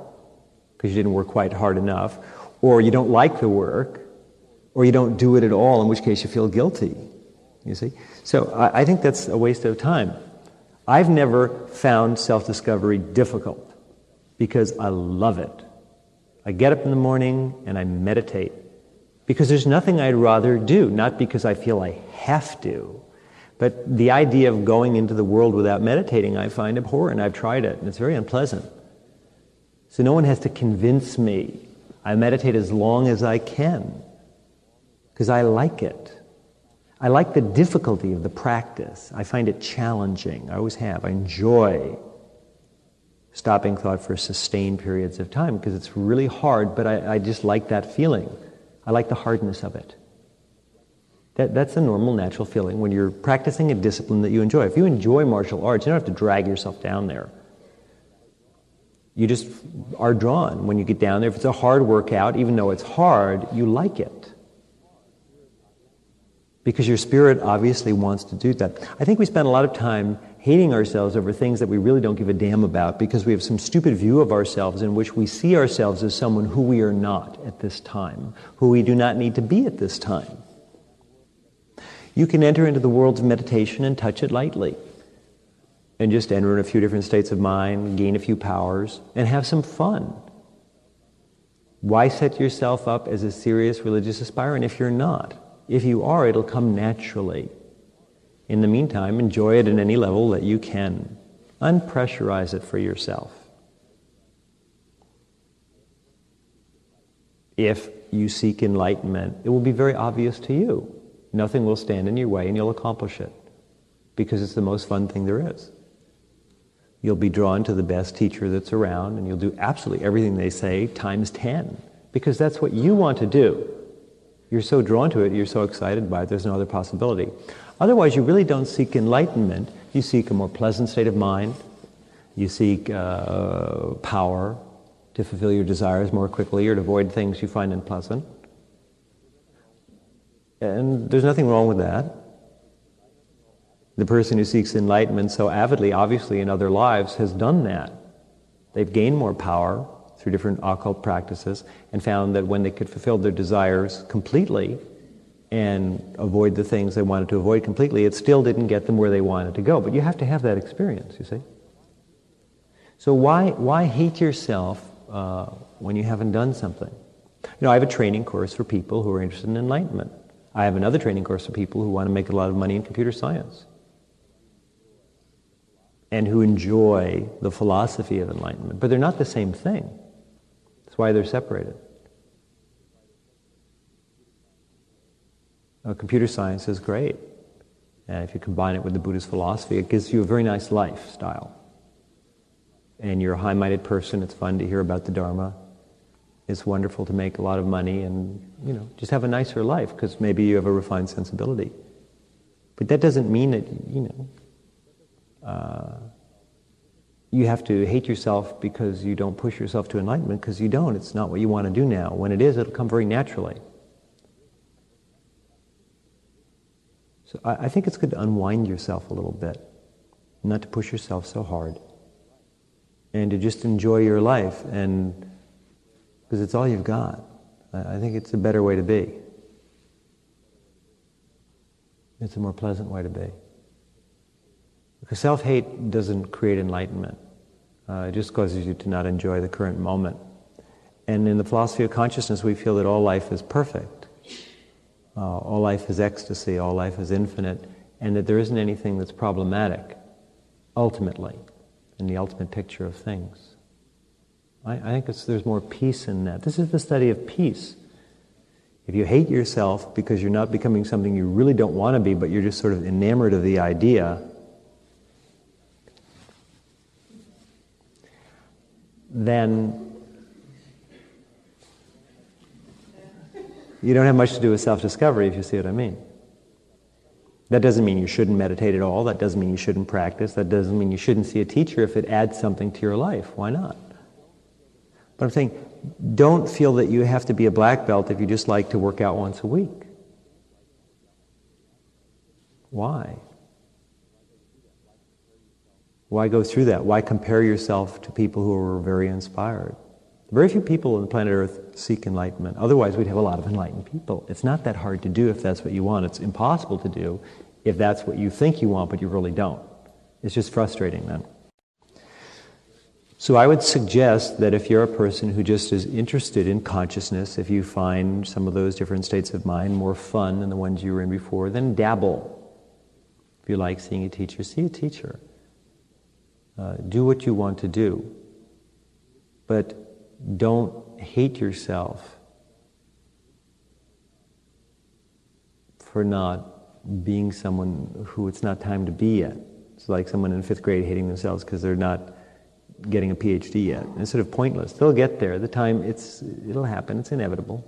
because you didn't work quite hard enough, or you don't like the work, or you don't do it at all, in which case you feel guilty, you see? So I think that's a waste of time. I've never found self-discovery difficult, because I love it. I get up in the morning and I meditate, because there's nothing I'd rather do, not because I feel I have to, but the idea of going into the world without meditating I find abhorrent. I've tried it, and it's very unpleasant. So no one has to convince me. I meditate as long as I can, because I like it. I like the difficulty of the practice. I find it challenging. I always have. I enjoy stopping thought for sustained periods of time because it's really hard, but I just like that feeling. I like the hardness of it. That's a normal, natural feeling when you're practicing a discipline that you enjoy. If you enjoy martial arts, you don't have to drag yourself down there. You just are drawn when you get down there. If it's a hard workout, even though it's hard, you like it. Because your spirit obviously wants to do that. I think we spend a lot of time hating ourselves over things that we really don't give a damn about because we have some stupid view of ourselves in which we see ourselves as someone who we are not at this time, who we do not need to be at this time. You can enter into the world of meditation and touch it lightly and just enter in a few different states of mind, gain a few powers, and have some fun. Why set yourself up as a serious religious aspirant if you're not? If you are, it'll come naturally. In the meantime, enjoy it at any level that you can. Unpressurize it for yourself. If you seek enlightenment, it will be very obvious to you. Nothing will stand in your way and you'll accomplish it because it's the most fun thing there is. You'll be drawn to the best teacher that's around and you'll do absolutely everything they say times 10 because that's what you want to do. You're so drawn to it, you're so excited by it, there's no other possibility. Otherwise, you really don't seek enlightenment. You seek a more pleasant state of mind. You seek power to fulfill your desires more quickly or to avoid things you find unpleasant. And there's nothing wrong with that. The person who seeks enlightenment so avidly, obviously in other lives, has done that. They've gained more power through different occult practices and found that when they could fulfill their desires completely and avoid the things they wanted to avoid completely, it still didn't get them where they wanted to go. But you have to have that experience, you see. So why hate yourself when you haven't done something? You know, I have a training course for people who are interested in enlightenment. I have another training course for people who want to make a lot of money in computer science and who enjoy the philosophy of enlightenment. But they're not the same thing. That's why they're separated. Computer science is great. And if you combine it with the Buddhist philosophy, it gives you a very nice lifestyle. And you're a high-minded person, it's fun to hear about the Dharma. It's wonderful to make a lot of money and, you know, just have a nicer life because maybe you have a refined sensibility. But that doesn't mean that, you know, you have to hate yourself because you don't push yourself to enlightenment, because you don't. It's not what you want to do now. When it is, it'll come very naturally. So I think it's good to unwind yourself a little bit, not to push yourself so hard, and to just enjoy your life, and because it's all you've got. I think it's a better way to be. It's a more pleasant way to be. Because self-hate doesn't create enlightenment. It just causes you to not enjoy the current moment. And in the philosophy of consciousness, we feel that all life is perfect. All life is ecstasy, all life is infinite, and that there isn't anything that's problematic, ultimately, in the ultimate picture of things. I think there's more peace in that. This is the study of peace. If you hate yourself because you're not becoming something you really don't want to be, but you're just sort of enamored of the idea, then you don't have much to do with self-discovery, if you see what I mean. That doesn't mean you shouldn't meditate at all. That doesn't mean you shouldn't practice. That doesn't mean you shouldn't see a teacher if it adds something to your life. Why not? But I'm saying, don't feel that you have to be a black belt if you just like to work out once a week. Why? Why go through that? Why compare yourself to people who are very inspired? Very few people on planet Earth seek enlightenment. Otherwise, we'd have a lot of enlightened people. It's not that hard to do if that's what you want. It's impossible to do if that's what you think you want, but you really don't. It's just frustrating then. So I would suggest that if you're a person who just is interested in consciousness, if you find some of those different states of mind more fun than the ones you were in before, then dabble. If you like seeing a teacher, see a teacher. Do what you want to do. But don't hate yourself for not being someone who it's not time to be yet. It's like someone in 5th grade hating themselves because they're not getting a PhD yet. And it's sort of pointless. They'll get there. The time, it'll happen. It's inevitable.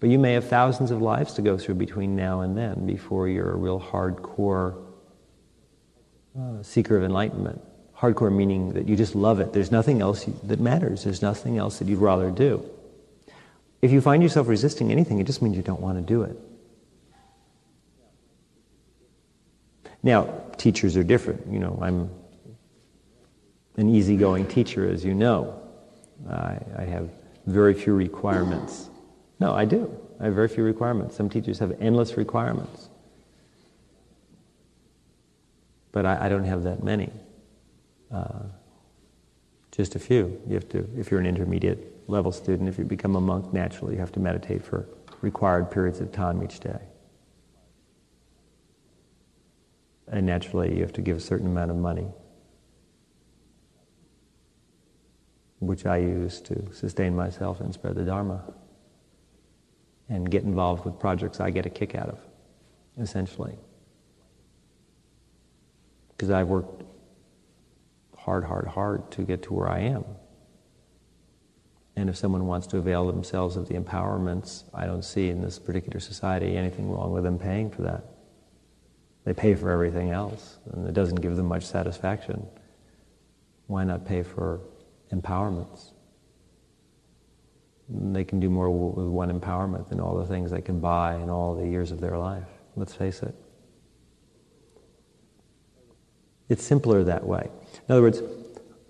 But you may have thousands of lives to go through between now and then before you're a real hardcore seeker of enlightenment. Hardcore meaning that you just love it. There's nothing else that matters. There's nothing else that you'd rather do. If you find yourself resisting anything, it just means you don't want to do it. Now, teachers are different. You know, I'm an easygoing teacher, as you know. I have very few requirements. No, I do. I have very few requirements. Some teachers have endless requirements. But I don't have that many. Just a few. You have to, if you're an intermediate level student, if you become a monk naturally, you have to meditate for required periods of time each day. And naturally, you have to give a certain amount of money, which I use to sustain myself and spread the Dharma, and get involved with projects I get a kick out of, essentially. Because I've worked hard to get to where I am. And if someone wants to avail themselves of the empowerments, I don't see in this particular society anything wrong with them paying for that. They pay for everything else, and it doesn't give them much satisfaction. Why not pay for empowerments? They can do more with one empowerment than all the things they can buy in all the years of their life. Let's face it. It's simpler that way. In other words,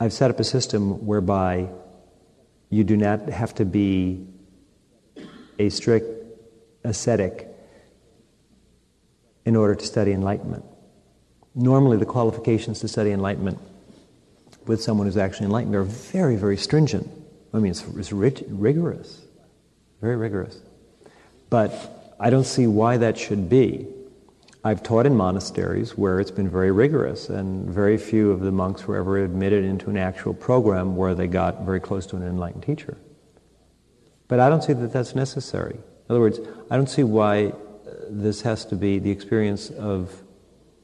I've set up a system whereby you do not have to be a strict ascetic in order to study enlightenment. Normally, the qualifications to study enlightenment with someone who's actually enlightened are very, very stringent. I mean, it's rigorous, very rigorous. But I don't see why that should be. I've taught in monasteries where it's been very rigorous, and very few of the monks were ever admitted into an actual program where they got very close to an enlightened teacher. But I don't see that that's necessary. In other words, I don't see why this has to be the experience of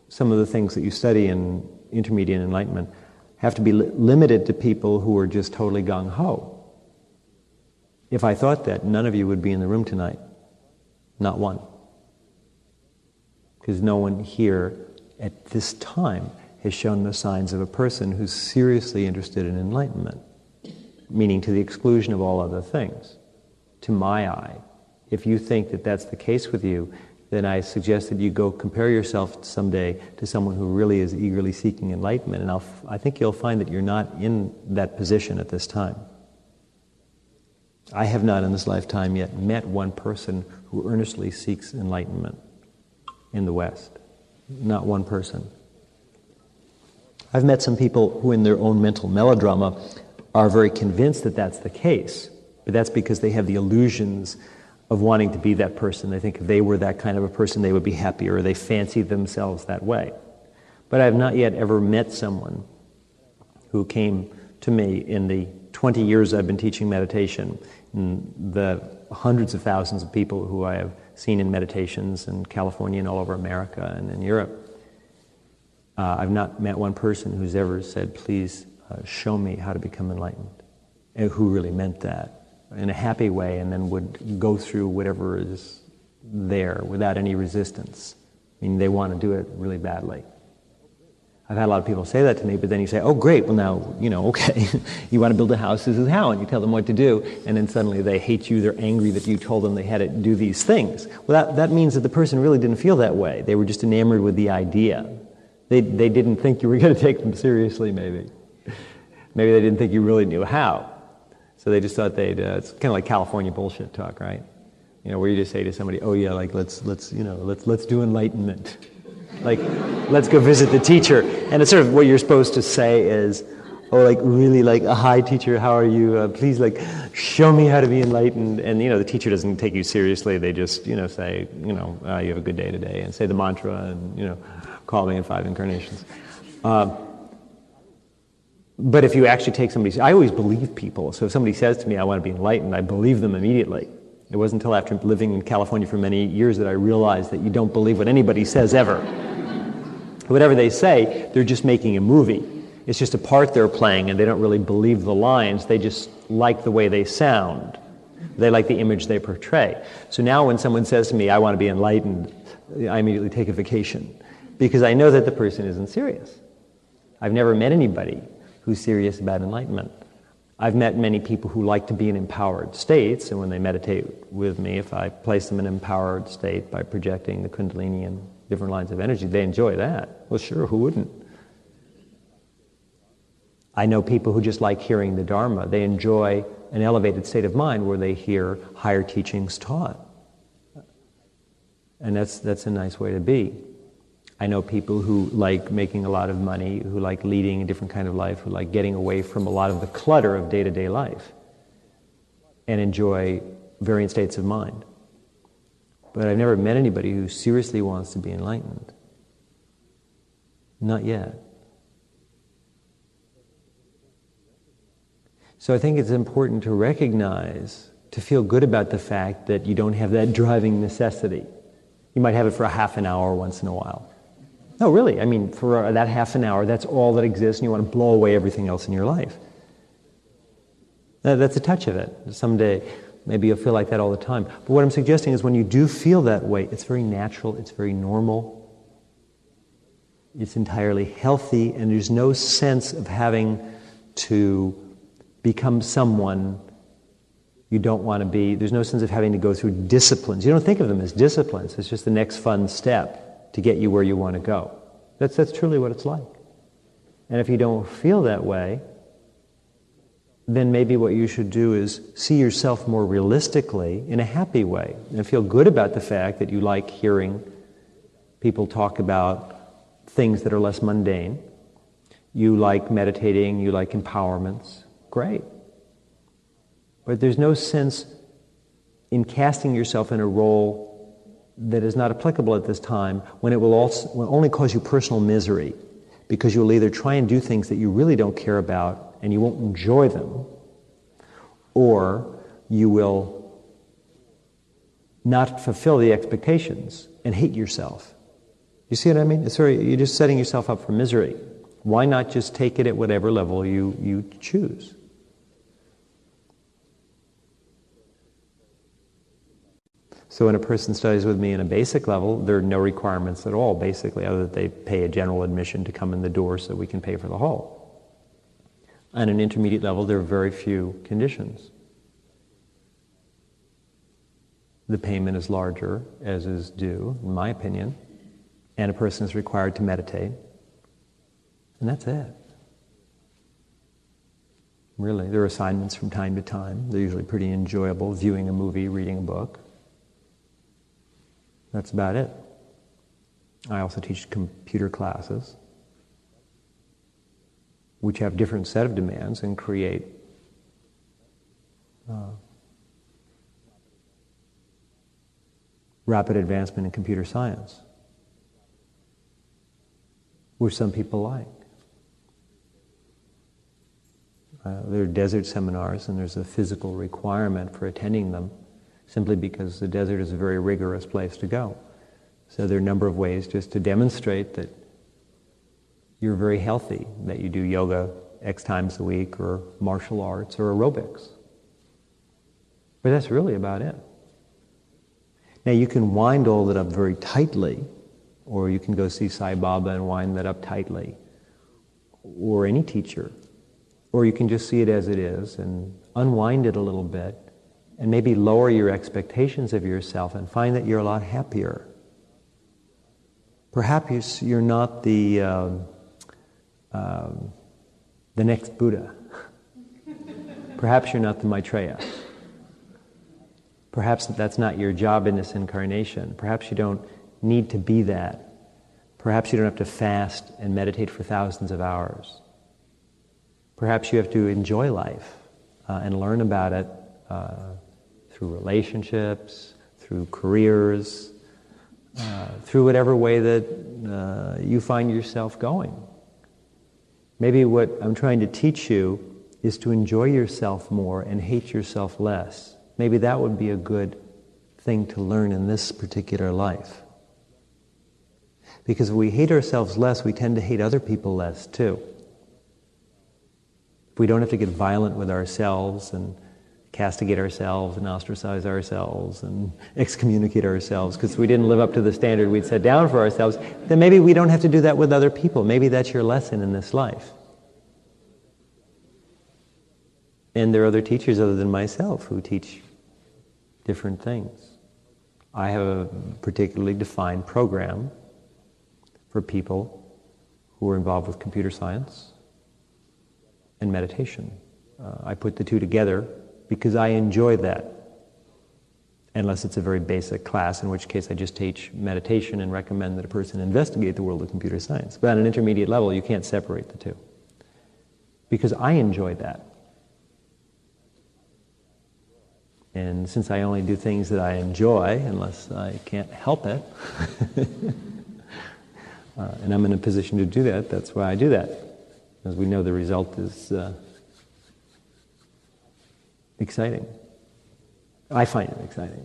some of the things that you study in intermediate enlightenment have to be limited to people who are just totally gung-ho. If I thought that, none of you would be in the room tonight. Not one. Because no one here at this time has shown the signs of a person who's seriously interested in enlightenment, meaning to the exclusion of all other things. To my eye, if you think that that's the case with you, then I suggest that you go compare yourself someday to someone who really is eagerly seeking enlightenment, and I think you'll find that you're not in that position at this time. I have not in this lifetime yet met one person who earnestly seeks enlightenment in the West. Not one person. I've met some people who in their own mental melodrama are very convinced that that's the case, but that's because they have the illusions of wanting to be that person. They think if they were that kind of a person, they would be happier, or they fancy themselves that way. But I have not yet ever met someone who came to me in the 20 years I've been teaching meditation, and the hundreds of thousands of people who I have seen in meditations in California and all over America and in Europe. I've not met one person who's ever said, please show me how to become enlightened, and who really meant that in a happy way, and then would go through whatever is there without any resistance. I mean, they want to do it really badly. I've had a lot of people say that to me, but then you say, oh great, well now, okay, you want to build a house, this is how, and you tell them what to do, and then suddenly they hate you, they're angry that you told them they had to do these things. Well, that means that the person really didn't feel that way. They were just enamored with the idea. They didn't think you were going to take them seriously, maybe. Maybe they didn't think you really knew how. So they just thought it's kind of like California bullshit talk, right? Where you just say to somebody, oh yeah, like let's do enlightenment. Like, let's go visit the teacher. And it's sort of what you're supposed to say is, oh, like, really, like, hi, teacher, how are you? Please, like, show me how to be enlightened. And, the teacher doesn't take you seriously. They just, say, you have a good day today, and say the mantra, and, call me in 5 incarnations. But if you actually take somebody, I always believe people. So if somebody says to me, I want to be enlightened, I believe them immediately. It wasn't until after living in California for many years that I realized that you don't believe what anybody says ever. Whatever they say, they're just making a movie. It's just a part they're playing, and they don't really believe the lines. They just like the way they sound. They like the image they portray. So now when someone says to me, I want to be enlightened, I immediately take a vacation, because I know that the person isn't serious. I've never met anybody who's serious about enlightenment. I've met many people who like to be in empowered states, and when they meditate with me, if I place them in an empowered state by projecting the Kundalini and different lines of energy, they enjoy that. Well, sure, who wouldn't? I know people who just like hearing the Dharma. They enjoy an elevated state of mind where they hear higher teachings taught. And that's a nice way to be. I know people who like making a lot of money, who like leading a different kind of life, who like getting away from a lot of the clutter of day-to-day life and enjoy varying states of mind. But I've never met anybody who seriously wants to be enlightened. Not yet. So I think it's important to recognize, to feel good about the fact that you don't have that driving necessity. You might have it for a half an hour once in a while. No, really, I mean, for that half an hour, that's all that exists, and you want to blow away everything else in your life. That's a touch of it. Someday, maybe you'll feel like that all the time. But what I'm suggesting is when you do feel that way, it's very natural, it's very normal, it's entirely healthy, and there's no sense of having to become someone you don't want to be. There's no sense of having to go through disciplines. You don't think of them as disciplines. It's just the next fun step to get you where you want to go. That's truly what it's like. And if you don't feel that way, then maybe what you should do is see yourself more realistically in a happy way and feel good about the fact that you like hearing people talk about things that are less mundane. You like meditating, you like empowerments. Great. But there's no sense in casting yourself in a role that is not applicable at this time when it will only cause you personal misery, because you'll either try and do things that you really don't care about and you won't enjoy them, or you will not fulfill the expectations and hate yourself. You see what I mean? You're just setting yourself up for misery. Why not just take it at whatever level you choose? So when a person studies with me in a basic level, there are no requirements at all, basically, other than they pay a general admission to come in the door so we can pay for the hall. On an intermediate level, there are very few conditions. The payment is larger, as is due, in my opinion, and a person is required to meditate. And that's it. Really, there are assignments from time to time. They're usually pretty enjoyable, viewing a movie, reading a book. That's about it. I also teach computer classes, which have different set of demands and create rapid advancement in computer science, which some people like. There are desert seminars, and there's a physical requirement for attending them, simply because the desert is a very rigorous place to go. So there are a number of ways just to demonstrate that you're very healthy, that you do yoga X times a week, or martial arts, or aerobics. But that's really about it. Now you can wind all that up very tightly, or you can go see Sai Baba and wind that up tightly, or any teacher. Or you can just see it as it is and unwind it a little bit, and maybe lower your expectations of yourself and find that you're a lot happier. Perhaps you're not the next Buddha. Perhaps you're not the Maitreya. Perhaps that's not your job in this incarnation. Perhaps you don't need to be that. Perhaps you don't have to fast and meditate for thousands of hours. Perhaps you have to enjoy life and learn about it through relationships, through careers, through whatever way that you find yourself going. Maybe what I'm trying to teach you is to enjoy yourself more and hate yourself less. maybe that would be a good thing to learn in this particular life. Because if we hate ourselves less, we tend to hate other people less too. If we don't have to get violent with ourselves and castigate ourselves and ostracize ourselves and excommunicate ourselves because we didn't live up to the standard we'd set down for ourselves, then maybe we don't have to do that with other people. Maybe that's your lesson in this life. And there are other teachers other than myself who teach different things. I have a particularly defined program for people who are involved with computer science and meditation. I put the two together because I enjoy that. Unless it's a very basic class, in which case I just teach meditation and recommend that a person investigate the world of computer science. But at an intermediate level, you can't separate the two. Because I enjoy that. And since I only do things that I enjoy, unless I can't help it, and I'm in a position to do that, that's why I do that. Because we know the result is exciting. I find it exciting.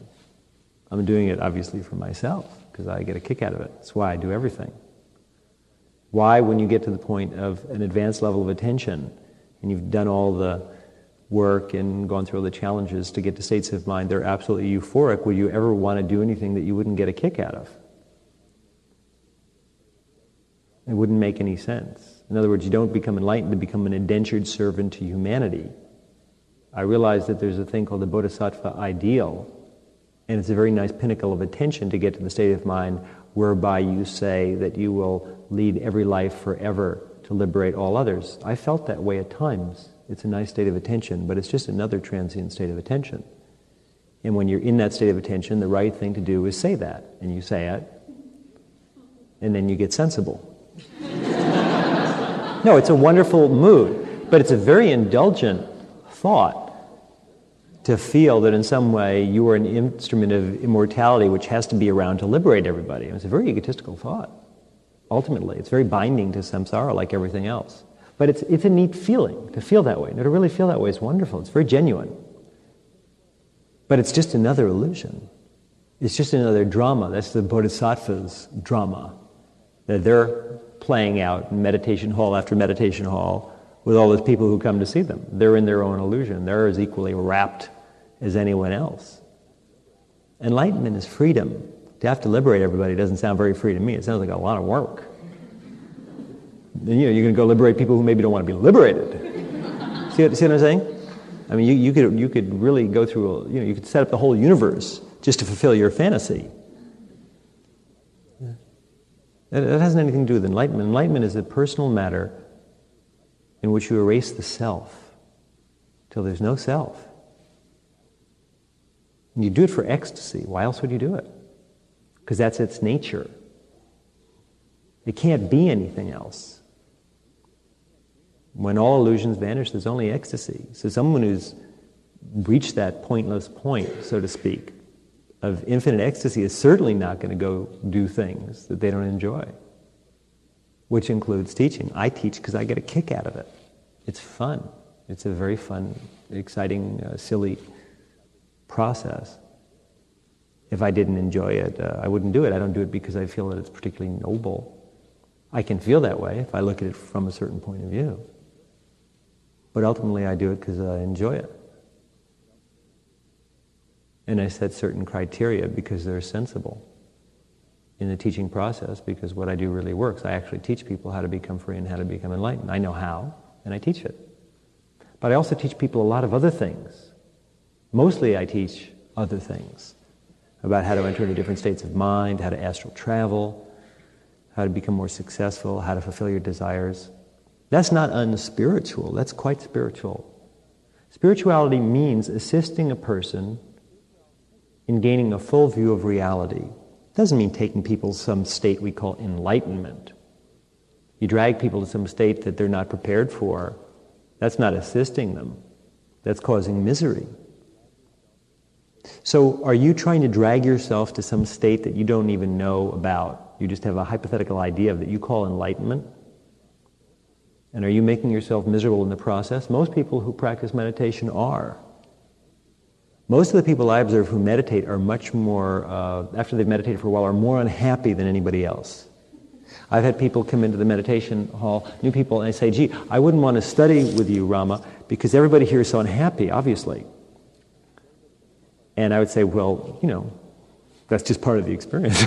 I'm doing it obviously for myself, because I get a kick out of it. That's why I do everything. Why, when you get to the point of an advanced level of attention, and you've done all the work and gone through all the challenges to get to states of mind, they're absolutely euphoric, would you ever want to do anything that you wouldn't get a kick out of? It wouldn't make any sense. In other words, you don't become enlightened to become an indentured servant to humanity. I realize that there's a thing called the bodhisattva ideal, and it's a very nice pinnacle of attention to get to the state of mind whereby you say that you will lead every life forever to liberate all others. I felt that way at times. It's a nice state of attention, but it's just another transient state of attention. And when you're in that state of attention, the right thing to do is say that, and you say it, and then you get sensible. No, it's a wonderful mood, but it's a very indulgent thought to feel that in some way you are an instrument of immortality which has to be around to liberate everybody. It's a very egotistical thought, ultimately. It's very binding to samsara like everything else. But it's a neat feeling to feel that way. Now, to really feel that way is wonderful. It's very genuine. But it's just another illusion. It's just another drama. That's the bodhisattva's drama that they're playing out in meditation hall after meditation hall with all those people who come to see them. They're in their own illusion. They're as equally wrapped as anyone else. Enlightenment is freedom. To have to liberate everybody doesn't sound very free to me. It sounds like a lot of work. You're going to go liberate people who maybe don't want to be liberated. See what I'm saying? I mean, you could really go through, you could set up the whole universe just to fulfill your fantasy. That hasn't anything to do with enlightenment. Enlightenment is a personal matter in which you erase the self till there's no self. And you do it for ecstasy. Why else would you do it? Because that's its nature. It can't be anything else. When all illusions vanish, there's only ecstasy. So someone who's reached that pointless point, so to speak, of infinite ecstasy is certainly not going to go do things that they don't enjoy, which includes teaching. I teach because I get a kick out of it. It's fun. It's a very fun, exciting, silly process. If I didn't enjoy it, I wouldn't do it. I don't do it because I feel that it's particularly noble. I can feel that way if I look at it from a certain point of view. But ultimately I do it because I enjoy it. And I set certain criteria because they're sensible in the teaching process, because what I do really works. I actually teach people how to become free and how to become enlightened. I know how, and I teach it. But I also teach people a lot of other things. Mostly I teach other things about how to enter into different states of mind, how to astral travel, how to become more successful, how to fulfill your desires. That's not unspiritual, that's quite spiritual. Spirituality means assisting a person in gaining a full view of reality. It doesn't mean taking people to some state we call enlightenment. You drag people to some state that they're not prepared for. That's not assisting them. That's causing misery. So are you trying to drag yourself to some state that you don't even know about? You just have a hypothetical idea of that you call enlightenment? And are you making yourself miserable in the process? Most people who practice meditation are. Most of the people I observe who meditate are much more, after they've meditated for a while, are more unhappy than anybody else. I've had people come into the meditation hall, new people, and they say, gee, I wouldn't want to study with you, Rama, because everybody here is so unhappy, obviously. And I would say, well, that's just part of the experience.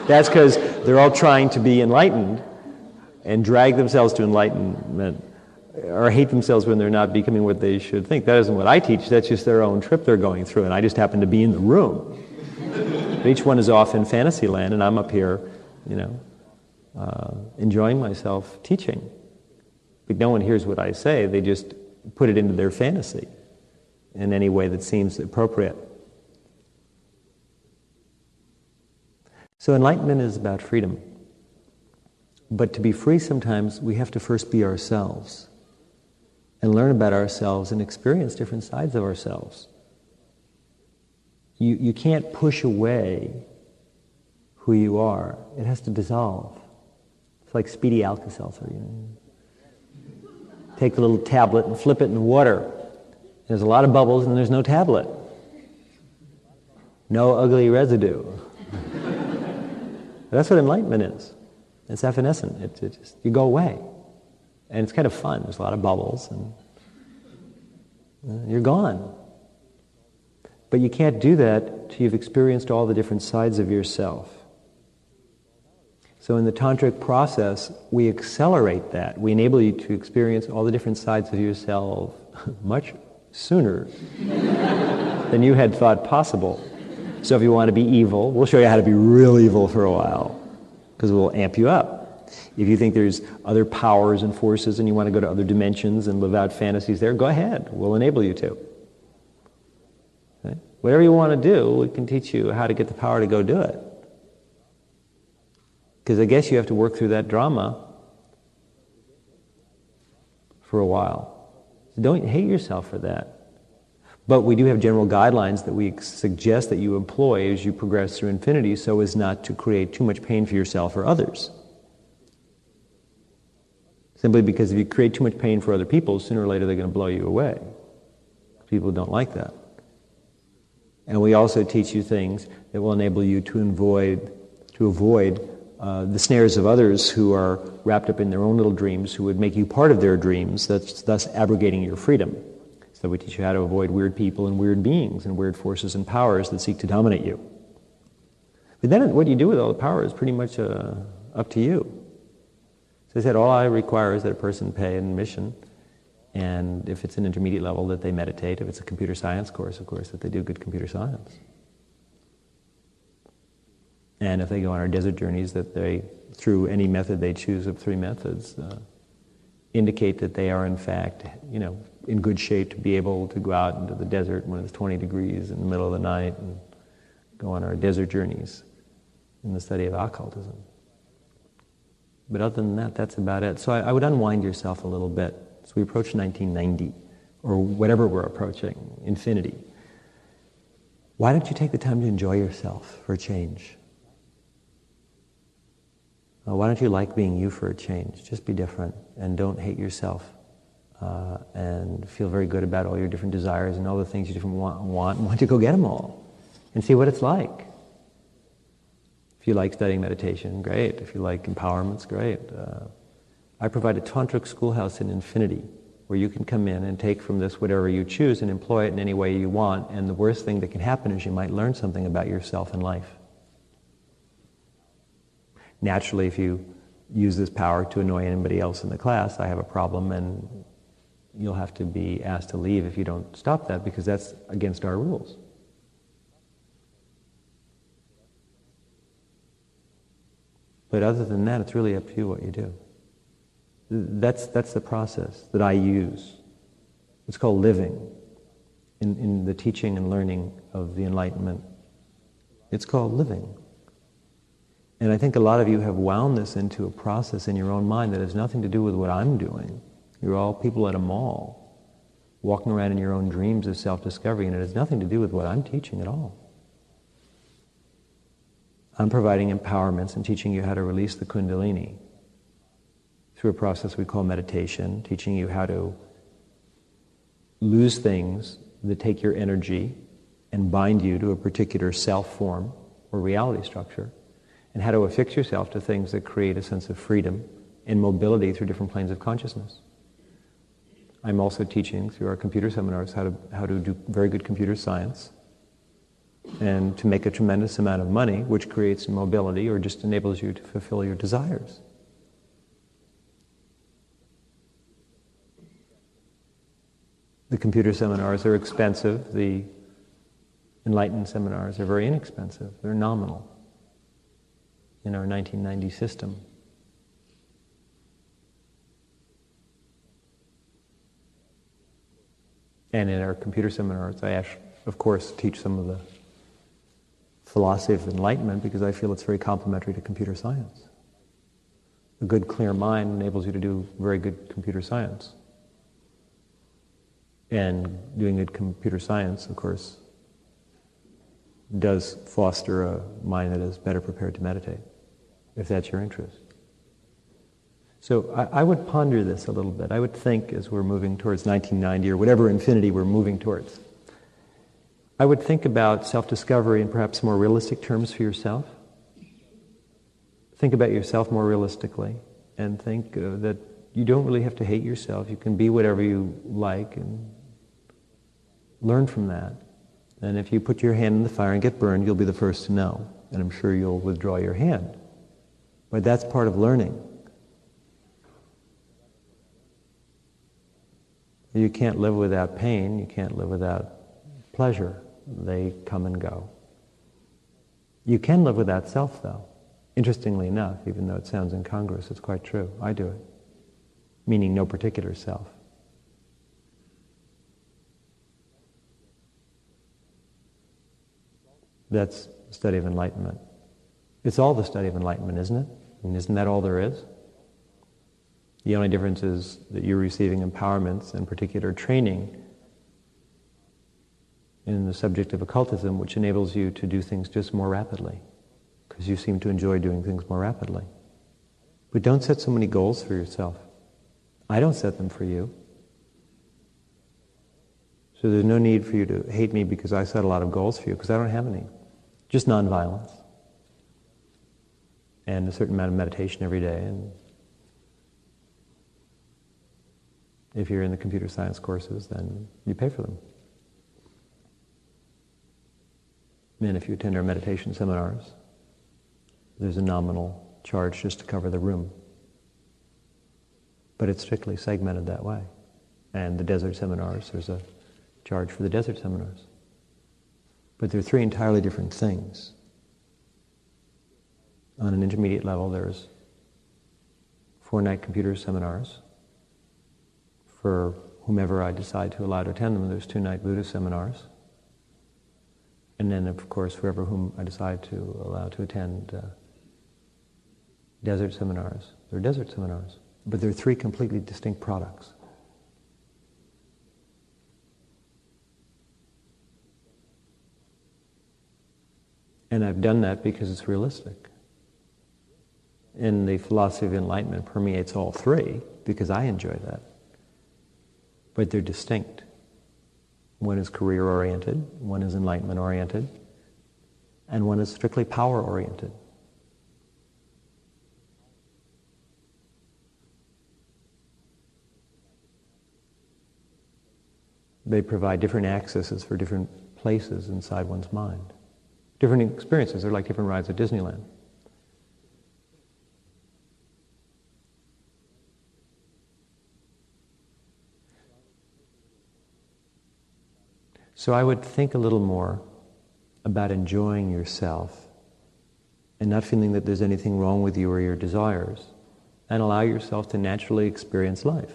That's because they're all trying to be enlightened and drag themselves to enlightenment, or hate themselves when they're not becoming what they should think. That isn't what I teach, that's just their own trip they're going through, and I just happen to be in the room. But each one is off in fantasy land, and I'm up here, enjoying myself teaching. But no one hears what I say, they just put it into their fantasy in any way that seems appropriate. So enlightenment is about freedom. But to be free sometimes we have to first be ourselves and learn about ourselves and experience different sides of ourselves. You can't push away who you are. It has to dissolve. It's like Speedy Alka-Seltzer. Take the little tablet and flip it in the water. There's a lot of bubbles and there's no tablet. No ugly residue. That's what enlightenment is. It's evanescent. It just, you go away. And it's kind of fun. There's a lot of bubbles and you're gone. But you can't do that till you've experienced all the different sides of yourself. So in the tantric process, we accelerate that. We enable you to experience all the different sides of yourself much sooner than you had thought possible. So if you want to be evil, we'll show you how to be real evil for a while, because we'll amp you up. If you think there's other powers and forces and you want to go to other dimensions and live out fantasies there, go ahead. We'll enable you to. Okay? Whatever you want to do, we can teach you how to get the power to go do it. Because I guess you have to work through that drama for a while. So don't hate yourself for that. But we do have general guidelines that we suggest that you employ as you progress through infinity so as not to create too much pain for yourself or others. Simply because if you create too much pain for other people, sooner or later they're going to blow you away. People don't like that. And we also teach you things that will enable you to avoid the snares of others who are wrapped up in their own little dreams, who would make you part of their dreams, thus abrogating your freedom. So we teach you how to avoid weird people and weird beings and weird forces and powers that seek to dominate you. But then what you do with all the power is pretty much up to you. So I said, all I require is that a person pay an admission, and if it's an intermediate level, that they meditate. If it's a computer science course, of course, that they do good computer science. And if they go on our desert journeys, that they, through any method they choose of 3 methods, indicate that they are in fact, in good shape to be able to go out into the desert when it's 20 degrees in the middle of the night and go on our desert journeys in the study of occultism. But other than that, that's about it. So I would unwind yourself a little bit. So we approach 1990, or whatever we're approaching, infinity. Why don't you take the time to enjoy yourself for a change? Why don't you like being you for a change? Just be different and don't hate yourself. And feel very good about all your different desires and all the things you different want, and why don't you go get them all and see what it's like. If you like studying meditation, great. If you like empowerments, great. I provide a tantric schoolhouse in infinity where you can come in and take from this whatever you choose and employ it in any way you want, and the worst thing that can happen is you might learn something about yourself and life. Naturally, if you use this power to annoy anybody else in the class, I have a problem, and you'll have to be asked to leave if you don't stop that, because that's against our rules. But other than that, it's really up to you what you do. That's the process that I use. It's called living in the teaching and learning of the Enlightenment. It's called living. And I think a lot of you have wound this into a process in your own mind that has nothing to do with what I'm doing. You're all people at a mall, walking around in your own dreams of self-discovery, and it has nothing to do with what I'm teaching at all. I'm providing empowerments and teaching you how to release the Kundalini through a process we call meditation, teaching you how to lose things that take your energy and bind you to a particular self form or reality structure, and how to affix yourself to things that create a sense of freedom and mobility through different planes of consciousness. I'm also teaching through our computer seminars how to do very good computer science and to make a tremendous amount of money, which creates mobility or just enables you to fulfill your desires. The computer seminars are expensive. The enlightened seminars are very inexpensive. They're nominal in our 1990 system. And in our computer seminars, I of course, teach some of the philosophy of enlightenment because I feel it's very complementary to computer science. A good, clear mind enables you to do very good computer science. And doing good computer science, of course, does foster a mind that is better prepared to meditate, if that's your interest. So I would ponder this a little bit. I would think as we're moving towards 1990 or whatever infinity we're moving towards, I would think about self-discovery in perhaps more realistic terms for yourself. Think about yourself more realistically and think that you don't really have to hate yourself. You can be whatever you like and learn from that. And if you put your hand in the fire and get burned, you'll be the first to know. And I'm sure you'll withdraw your hand. But that's part of learning. You can't live without pain. You can't live without pleasure. They come and go. You can live without self, though. Interestingly enough, even though it sounds incongruous, it's quite true. I do it. Meaning no particular self. That's the study of enlightenment. It's all the study of enlightenment, isn't it? I mean, isn't that all there is? The only difference is that you're receiving empowerments and particular training in the subject of occultism, which enables you to do things just more rapidly, because you seem to enjoy doing things more rapidly. But don't set so many goals for yourself. I don't set them for you. So there's no need for you to hate me because I set a lot of goals for you, because I don't have any. Just nonviolence. And a certain amount of meditation every day. And if you're in the computer science courses, then you pay for them. And if you attend our meditation seminars, there's a nominal charge just to cover the room. But it's strictly segmented that way. And the desert seminars, there's a charge for the desert seminars. But they're three entirely different things. On an intermediate level, there's 4-night computer seminars. For whomever I decide to allow to attend them, there's 2-night Buddhist seminars. And then, of course, whoever whom I decide to allow to attend desert seminars, they're desert seminars. But they're three completely distinct products. And I've done that because it's realistic. And the philosophy of enlightenment permeates all three because I enjoy that. But they're distinct. One is career-oriented, one is enlightenment-oriented, and one is strictly power-oriented. They provide different accesses for different places inside one's mind. Different experiences. They're like different rides at Disneyland. So I would think a little more about enjoying yourself and not feeling that there's anything wrong with you or your desires, and allow yourself to naturally experience life.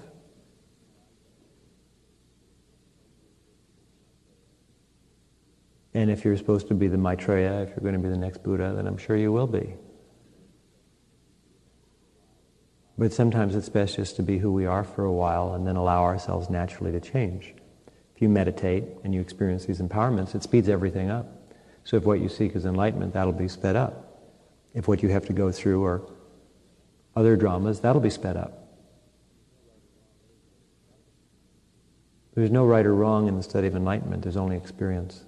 And if you're supposed to be the Maitreya, if you're going to be the next Buddha, then I'm sure you will be. But sometimes it's best just to be who we are for a while and then allow ourselves naturally to change. If you meditate and you experience these empowerments, it speeds everything up. So if what you seek is enlightenment, that'll be sped up. If what you have to go through are other dramas, that'll be sped up. There's no right or wrong in the study of enlightenment, there's only experience.